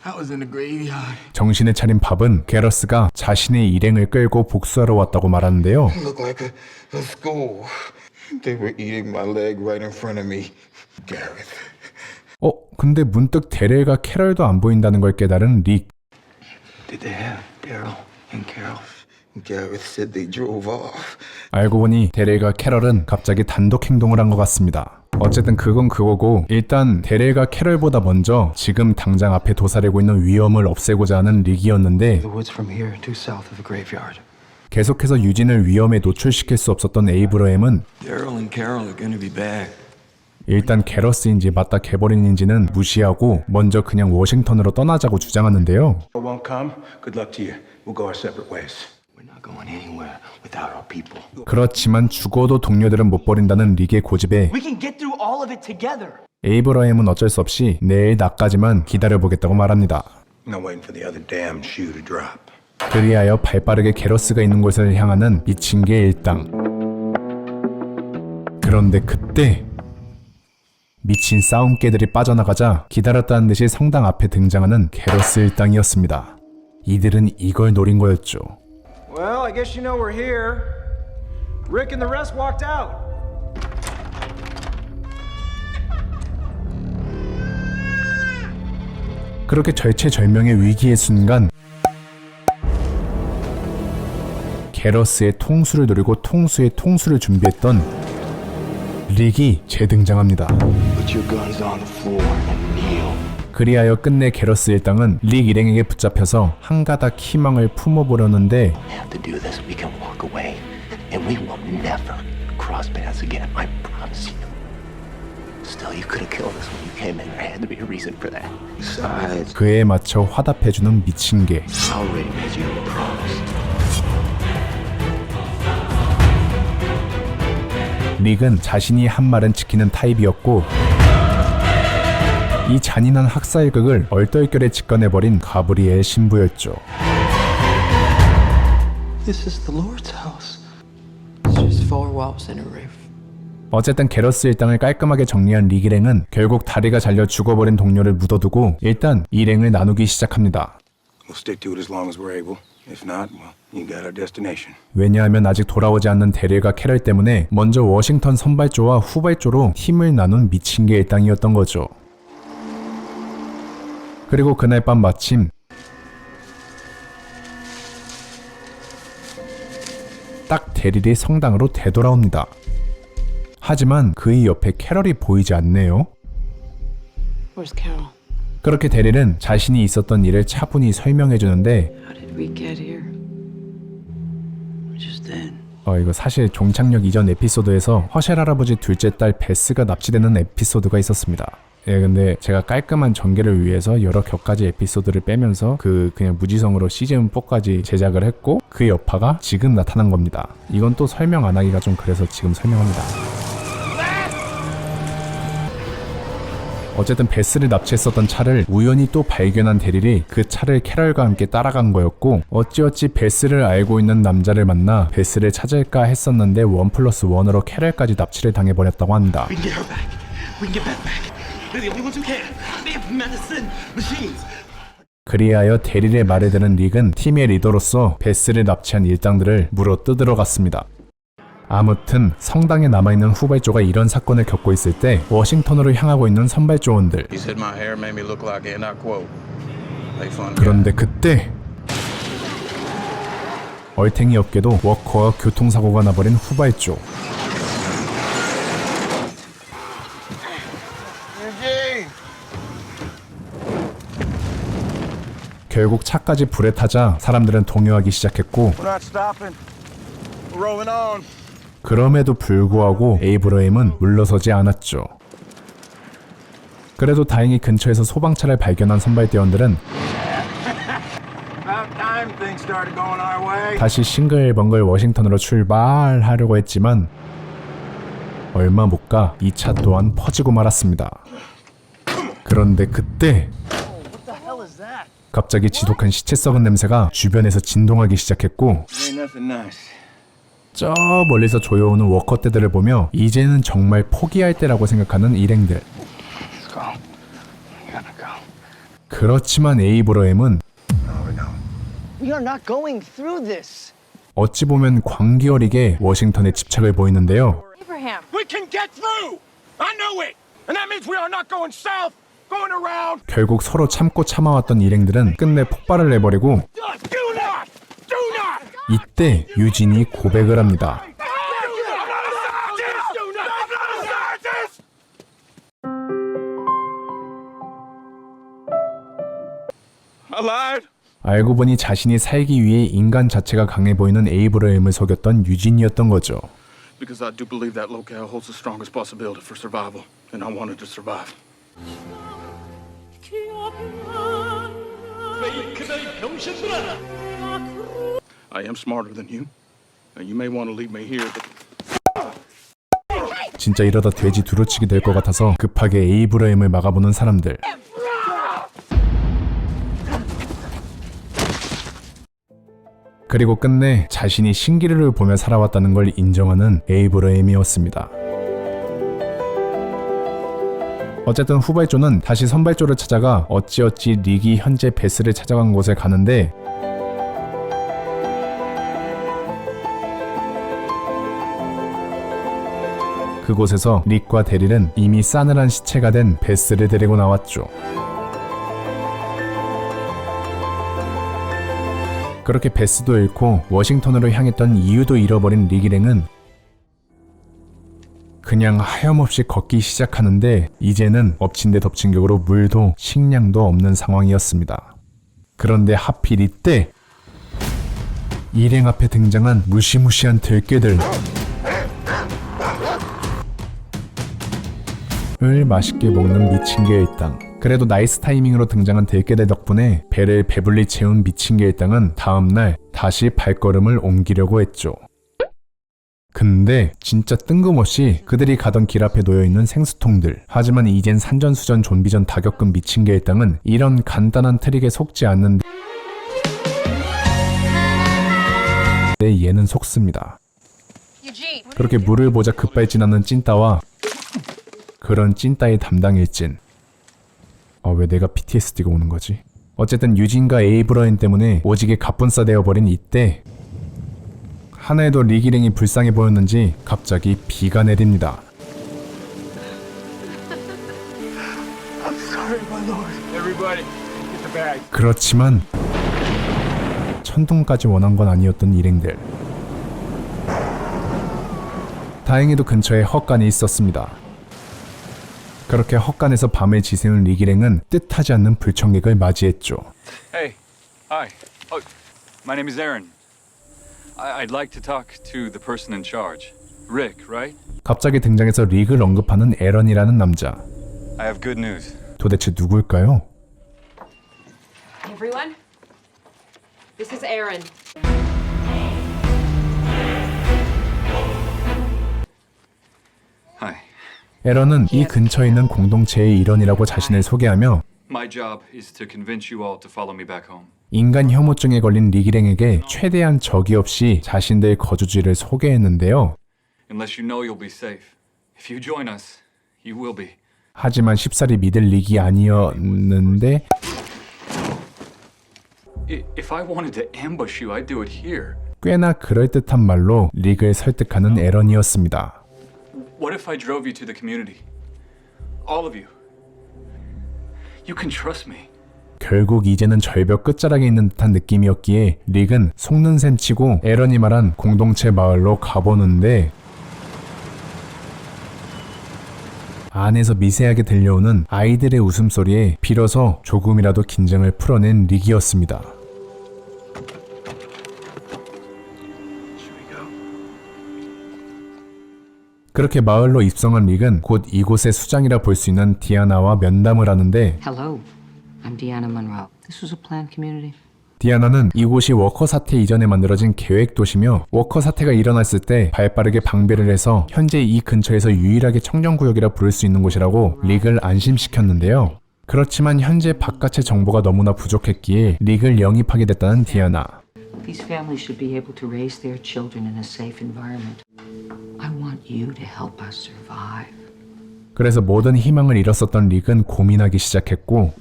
B: I was in the graveyard.
A: 정신을 차린 밥은 게러스가 자신의 일행을 끌고 복수하러 왔다고 말하는데요.
K: Looked like a school. They were eating my leg right in front of me. Gareth.
A: 근데 문득 데렐과 캐럴도 안 보인다는 걸 깨달은 릭.
C: Did they have Daryl and Carol?
K: Gareth said they drove off.
A: 알고 보니 데렐과 캐럴은 갑자기 단독 행동을 한 것 같습니다. 어쨌든 그건 그거고 일단 데렐과 캐럴보다 먼저 지금 당장 앞에 도사리고 있는 위험을 없애고자 하는 릭이었는데
C: The woods from here, due south of the graveyard.
A: 계속해서 유진을 위험에 노출시킬 수 없었던 에이브러햄은
C: Daryl and Carol are gonna be back.
A: 일단 게러스인지 맞다 개버린인지는 무시하고 먼저 그냥 워싱턴으로 떠나자고 주장하는데요.
L: Won't come. Good luck to you. We'll go our separate ways.
C: We're not going anywhere without our people.
A: 그렇지만 죽어도 동료들은 못 버린다는 릭의 고집에
F: We can get through all of it together.
A: 에이브러햄은 어쩔 수 없이 내일 낮까지만 기다려보겠다고 말합니다.
L: I'm waiting for the other damn shoe to drop.
A: 그리하여 발빠르게 게러스가 있는 곳을 향하는 미친 개 일당. 그런데 그때 미친 싸움개들이 빠져나가자 기다렸다는 듯이 성당 앞에 등장하는 게러스 일당이었습니다. 이들은 이걸 노린 거였죠.
N: Well, I guess you know we're here. Rick and the rest walked out.
A: 그렇게 절체절명의 위기의 순간 게러스의 통수를 노리고 통수의 통수를 준비했던 릭이 재등장합니다.
B: Put your guns on the floor and kneel.
A: 그리하여 끝내 게러스 일당은 릭 일행에게 붙잡혀서 한가닥 희망을 품어보려는데
B: Have to do this. We can walk away, and we will never cross paths again. I promise you. Still, you could have killed us when you came in. There had to be a reason for that. Besides,
A: 그에 맞춰 화답해주는 미친 개.
B: I already made you a promise.
A: 릭은 자신이 한 말은 지키는 타입이었고 이 잔인한 학살극을 얼떨결에 직관해버린 가브리엘 신부였죠.
B: This is the Lord's house. It's just four walls and a roof.
A: 어쨌든 게러스 일당을 깔끔하게 정리한 릭 일행은 결국 다리가 잘려 죽어버린 동료를 묻어두고 일단 일행을 나누기 시작합니다.
K: We'll stick to it as long as we're able. If not, well, you got our destination.
A: 왜냐하면 아직 돌아오지 않는 데릴과 캐럴 때문에 먼저 워싱턴 선발조와 후발조로 힘을 나눈 미친 개 일당이었던 거죠. 그리고 그날 밤 마침 딱 데릴이 성당으로 되돌아옵니다. 하지만 그의 옆에 캐럴이 보이지 않네요.
D: Where's Carol?
A: 그렇게 데릴은 자신이 있었던 일을 차분히 설명해주는데
D: How did we get here? We just did.
A: 이거 사실 종착역 이전 에피소드에서 허셸 할아버지 둘째 딸 베스가 납치되는 에피소드가 있었습니다. 예, 근데 제가 깔끔한 전개를 위해서 여러 격가지 에피소드를 빼면서 그냥 무지성으로 시즌 4까지 제작을 했고 그 여파가 지금 나타난 겁니다. 이건 또 설명 안 하기가 좀 그래서 지금 설명합니다. 어쨌든 베스를 납치했었던 차를 우연히 또 발견한 데릴이 그 차를 캐럴과 함께 따라간 거였고 어찌어찌 베스를 알고 있는 남자를 만나 베스를 찾을까 했었는데 1+1으로 캐럴까지 납치를 당해버렸다고 합니다.
E: We can get her back. We can get Beth back. They're the only ones who can. They have medicine machines.
A: 그리하여 데릴의 말을 들은 릭은 팀의 리더로서 베스를 납치한 일당들을 물어 뜯으러 갔습니다. 아무튼 성당에 남아있는 후발조가 이런 사건을 겪고 있을 때 워싱턴으로 향하고 있는 선발조원들. 그런데 그때 얼탱이 없게도 워커와 교통사고가 나버린 후발조. 결국 차까지 불에 타자 사람들은 동요하기 시작했고 그럼에도 불구하고 에이브러임은 물러서지 않았죠. 그래도 다행히 근처에서 소방차를 발견한 선발대원들은 다시 싱글벙글 워싱턴으로 출발하려고 했지만 얼마 못 가 이 차 또한 퍼지고 말았습니다. 그런데 그때 갑자기 지독한 시체 썩은 냄새가 주변에서 진동하기 시작했고 저 멀리서 조여오는 워커떼들을 보며 이제는 정말 포기할 때라고 생각하는 일행들. 그렇지만 에이브러임은 어찌 보면 광기어리게 워싱턴에 집착을 보이는데요.
D: Abraham.
E: We can get through. I know it. And that means we are not going south. Going around.
A: 결국 서로 참고 참아왔던 일행들은 끝내 폭발을 내버리고 이때 유진이 고백을 합니다. 알고 보니 자신이 살기 위해 인간 자체가 강해 보이는 에이브러임을 속였던 유진이었던 거죠.
K: Because I do believe that locale holds the strongest possibility for survival, and I wanted to survive. I am smarter than you. You may want to leave me here, but...
A: 진짜 이러다 돼지 두루치기 될 것 같아서 급하게 에이브러임을 막아보는 사람들. 그리고 끝내 자신이 신기루를 보며 살아왔다는 걸 인정하는 에이브러임이었습니다. 어쨌든 후발조는 다시 선발조를 찾아가 어찌어찌 릭이 현재 베스를 찾아간 곳에 가는데 그곳에서 릭과 데릴은 이미 싸늘한 시체가 된 베스를 데리고 나왔죠. 그렇게 베스도 잃고 워싱턴으로 향했던 이유도 잃어버린 릭 일행은 그냥 하염없이 걷기 시작하는데 이제는 엎친 데 덮친 격으로 물도 식량도 없는 상황이었습니다. 그런데 하필 이때 일행 앞에 등장한 무시무시한 들깨들 을 맛있게 먹는 미친개의 일당. 그래도 나이스 타이밍으로 등장한 들깨들 덕분에 배를 배불리 채운 미친개의 일당은 다음날 다시 발걸음을 옮기려고 했죠. 근데 진짜 뜬금없이 그들이 가던 길 앞에 놓여있는 생수통들. 하지만 이젠 산전수전 좀비전 다 겪은 미친개의 일당은 이런 간단한 트릭에 속지 않는데 얘는 속습니다. 그렇게 물을 보자 급발진하는 찐따와 그런 찐따의 담당 일진. 왜 내가 PTSD가 오는 거지? 어쨌든 유진과 에이브러인 때문에 오지게 갑분싸 되어버린 이때 하나에도 릭 일행이 불쌍해 보였는지 갑자기 비가 내립니다. 그렇지만 천둥까지 원한 건 아니었던 일행들. 다행히도 근처에 헛간이 있었습니다. 그렇게 헛간에서 밤을 지새운 릭 일행은 뜻하지 않는 불청객을 맞이했죠.
O: Hey, hi. Oh, my name is Aaron. I'd like to talk to the person in charge. Rick, right?
A: 갑자기 등장해서 릭을 언급하는 에런이라는 남자.
O: I have good news.
A: 도대체 누굴까요?
H: Everyone, this is Aaron.
O: Hi.
A: 에런은 이 근처에 있는 공동체의 일원이라고 자신을 소개하며
O: My job is to convince you all to follow me back home.
A: 인간 혐오증에 걸린 릭 일행에게 최대한 적이 없이 자신들 거주지를 소개했는데요.
O: Unless you know you'll be safe. If you join us, you will be.
A: 하지만 쉽사리 믿을 릭이 아니었는데
O: If I wanted to ambush you, I'd do it here.
A: 꽤나 그럴듯한 말로 릭을 설득하는 에런이었습니다.
O: What if I drove you to the community? All of you. You can trust me.
A: 결국 이제는 절벽 끝자락에 있는 듯한 느낌이었기에 릭은 속는 셈 치고 에런이 말한 공동체 마을로 가보는데 안에서 미세하게 들려오는 아이들의 웃음소리에 비로소 조금이라도 긴장을 풀어낸 릭이었습니다. 그렇게 마을로 입성한 릭은 곧 이곳의 수장이라 볼 수 있는 디아나와 면담을 하는데
P: Hello, I'm Deanna Monroe. This was a planned community.
A: 디아나는 이곳이 워커 사태 이전에 만들어진 계획 도시며 워커 사태가 일어났을 때 발빠르게 방배를 해서 현재 이 근처에서 유일하게 청정구역이라 부를 수 있는 곳이라고 릭을 안심시켰는데요. 그렇지만 현재 바깥의 정보가 너무나 부족했기에 릭을 영입하게 됐다는 디아나.
P: These families should be able to raise their children in a safe environment. I want you to help us survive.
A: 그래서 모든 희망을 잃었었던 릭은 고민하기 시작했고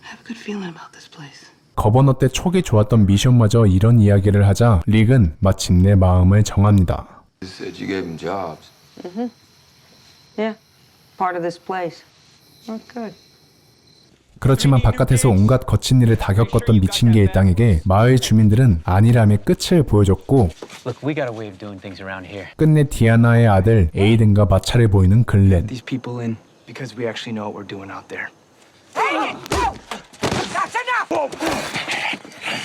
P: I have a good feeling about this place.
A: 거버너 때 촉이 좋았던 미션마저 이런 이야기를 하자 릭은 마침내 마음을 정합니다.
Q: You said you gave them jobs.
P: Yeah, part of this place. Oh, good.
A: 그렇지만 바깥에서 온갖 거친 일을 다 겪었던 미친개의 땅에게 마을 주민들은 안일함의 끝을 보여줬고
R: Look, we got a way of doing things around here.
A: 끝내 디아나의 아들 에이든과 마찰을 보이는 글렌.
R: These people in because we actually know what we're doing out there.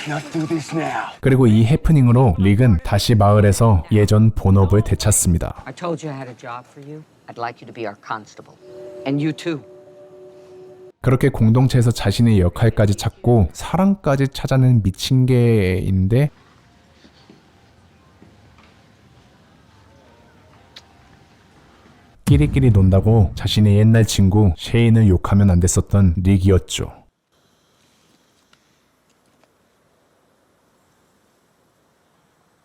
E: Let's do this now.
A: 그리고 이 해프닝으로 릭은 다시 마을에서 예전 본업을 되찾습니다.
P: I told you I had a job for you. I'd like you to be our constable. And you too.
A: 그렇게 공동체에서 자신의 역할까지 찾고 사랑까지 찾아낸 미친개인데 끼리끼리 논다고 자신의 옛날 친구 셰인을 욕하면 안 됐었던 릭이었죠.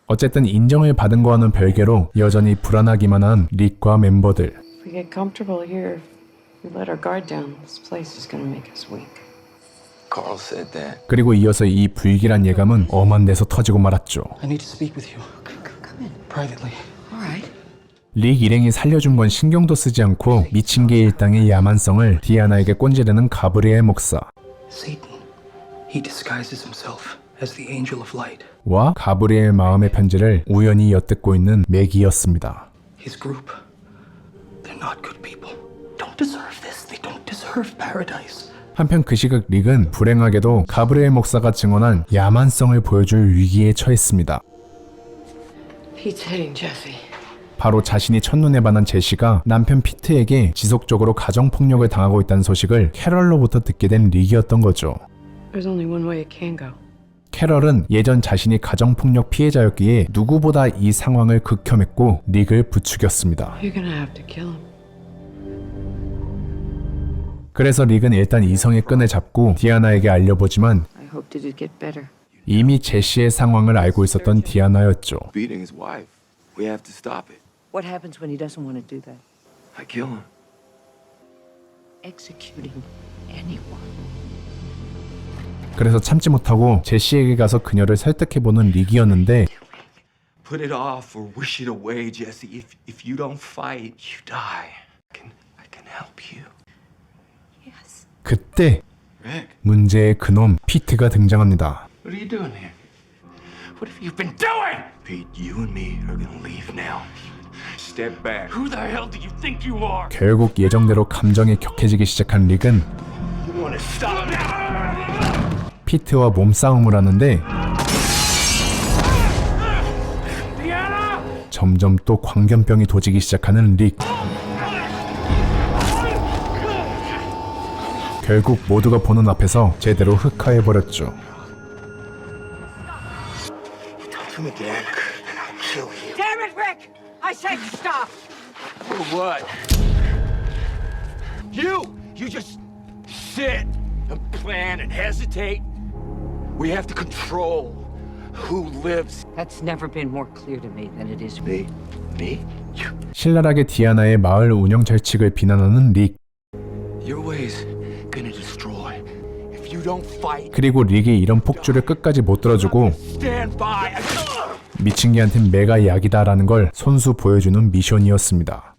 A: 어쨌든 인정을 받은 거와는 별개로 여전히 불안하기만 한 릭과 멤버들.
H: If we get comfortable here,
P: We let our guard down. This place is gonna make us weak.
C: Carl said that.
A: 그리고 이어서 이 불길한 예감은 엄한 데서 터지고 말았죠.
R: I need to speak with you. Come in. Privately.
P: All right.
A: 릭 일행이 살려준 건 신경도 쓰지 않고 미친 개 일당의 야만성을 디아나에게 꼰지르는 가브리엘 목사.
R: Satan. He disguises himself as the angel of light.
A: 와 가브리엘 마음의 편지를 우연히 엿듣고 있는 맥이었습니다.
R: His group. They're not good people. Don't deserve this. They don't deserve paradise.
A: 한편 그 시각 릭은 불행하게도 가브리엘 목사가 증언한 야만성을 보여줄 위기에 처했습니다.
P: Pete's hitting Jesse.
A: 바로 자신이 첫눈에 반한 제시가 남편 피트에게 지속적으로 가정폭력을 당하고 있다는 소식을 캐럴로부터 듣게 된 릭이었던 거죠.
P: There's only one way it can go.
A: 캐럴은 예전 자신이 가정폭력 피해자였기에 누구보다 이 상황을 극혐했고 릭을 부추겼습니다.
P: You're gonna have to kill him.
A: 그래서 릭은 일단 이성의 끈을 잡고 디아나에게 알려보지만
P: I hoped it'd get better.
A: 이미 제시의 상황을 알고 있었던 디아나였죠.
C: Beating his wife. We have to stop it.
P: What happens when he doesn't want to do that?
C: I kill him.
P: Executing anyone.
A: 그래서 참지 못하고 제시에게 가서 그녀를 설득해보는 릭이었는데
C: Put it off or wish it away, Jesse. If you don't fight, you die. I can help you.
A: 그때 문제의 그놈 피트가 등장합니다.
C: What are you doing here? What have you been doing? Pete, you and me are gonna leave now. Step back. Who the hell do you think you are?
A: 결국 예정대로 감정이 격해지기 시작한 릭은
C: You wanna stop me?
A: 피트와 몸싸움을 하는데 점점 또 광견병이 도지기 시작하는 릭. 결국 모두가 보는 앞에서 제대로 흑화해버렸죠.
B: Come again, and I'll kill you.
H: Damn it, Rick! I said stop!
C: For what? You just sit and plan and hesitate. We have to control who lives.
P: That's never been more clear to me than it is.
C: Me?
A: 신랄하게 디아나의 마을 운영 절칙을 비난하는 릭.
C: Your ways gonna destroy. If you don't fight.
A: 그리고 릭이 이런 폭주를 끝까지 못 들어주고
C: Stand by.
A: 미친 개한텐 매가 약이다라는 걸 손수 보여주는 미션이었습니다.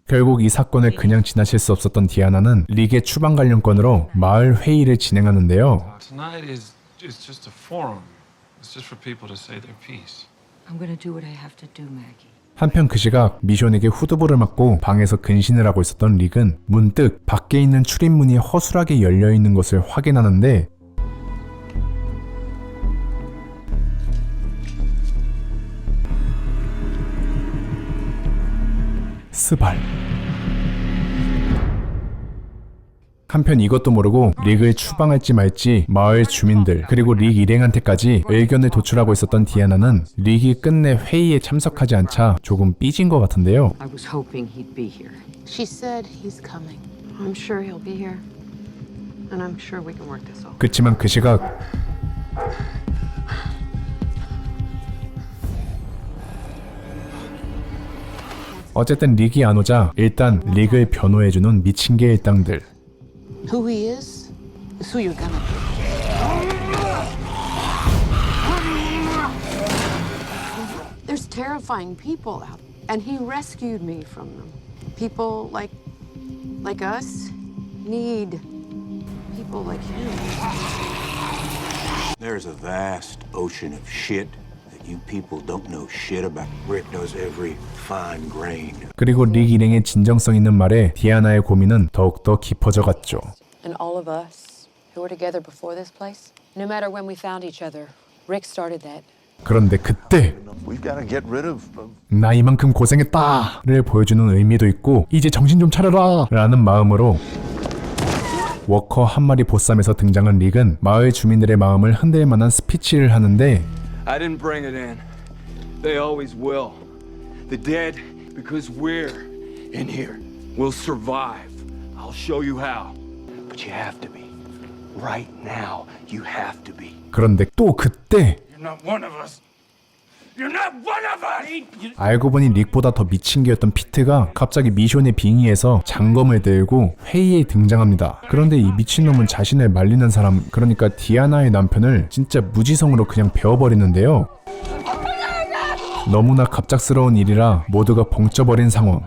A: 결국 이 사건을 그냥 지나칠 수 없었던 디아나는 릭의 추방 관련건으로 마을 회의를 진행하는데요.
Q: Tonight is just a forum. It's just for people to say their piece.
P: I'm gonna do what I have to do, Maggie.
A: 한편 그 시각 미션에게 후두부를 맞고 방에서 근신을 하고 있었던 릭은 문득 밖에 있는 출입문이 허술하게 열려있는 것을 확인하는데 스발. 한편 이것도 모르고 릭을 추방할지 말지 마을 주민들 그리고 릭 일행한테까지 의견을 도출하고 있었던 디아나는 릭이 끝내 회의에 참석하지 않자 조금 삐진 것 같은데요.
P: I was hoping he'd be here.
D: She said he's coming. I'm sure he'll be here. And I'm sure we can work this out.
A: 그치만 그 시각 어쨌든 릭이 안 오자 일단 릭을 변호해주는 미친 개 일당들.
D: Who he is who you're gonna be. There's terrifying people out, and he rescued me from them. People like us need people like him.
J: There's a vast ocean of shit that you people don't know shit about. Rick knows every fine grain.
A: 그리고 릭 일행의 진정성 있는 말에 디아나의 고민은 더욱더 깊어져 갔죠.
S: And all of us who were together before this place, no matter when we found each other, Rick started that.
A: 그런데 그때
K: We've got to get rid of.
A: 나 이만큼 고생했다를 보여주는 의미도 있고 이제 정신 좀 차려라 라는 마음으로 워커 한 마리 보쌈에서 등장한 릭은 마을 주민들의 마음을 흔들 만한 스피치를 하는데
C: I didn't bring it in. They always will. The dead, because we're in here, will survive. I'll show you how. But you have to be. Right now, you have to be.
A: 그런데 또 그때
C: You're not one of us.
E: You're not one of us!
A: 알고 보니 릭보다 더 미친 개였던 피트가 갑자기 미션에 빙의해서 장검을 들고 회의에 등장합니다. 그런데 이 미친놈은 자신을 말리는 사람, 그러니까 디아나의 남편을 진짜 무지성으로 그냥 베어버리는데요. 너무나 갑작스러운 일이라 모두가 벙쪄버린 상황.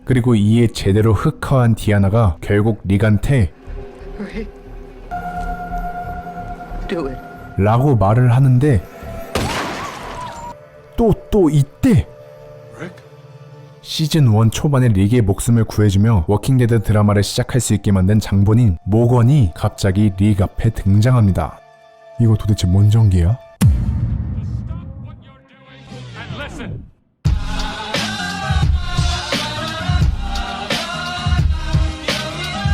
A: 그리고 이에 제대로 흑화한 디아나가 결국 릭한테
P: Rick, do it.
A: 라고 말을 하는데 또 이때 시즌 1 초반에 릭의 목숨을 구해주며 워킹데드 드라마를 시작할 수 있게 만든 장본인 모건이 갑자기 릭 앞에 등장합니다. 이거 도대체 뭔 전기야?
Q: Listen.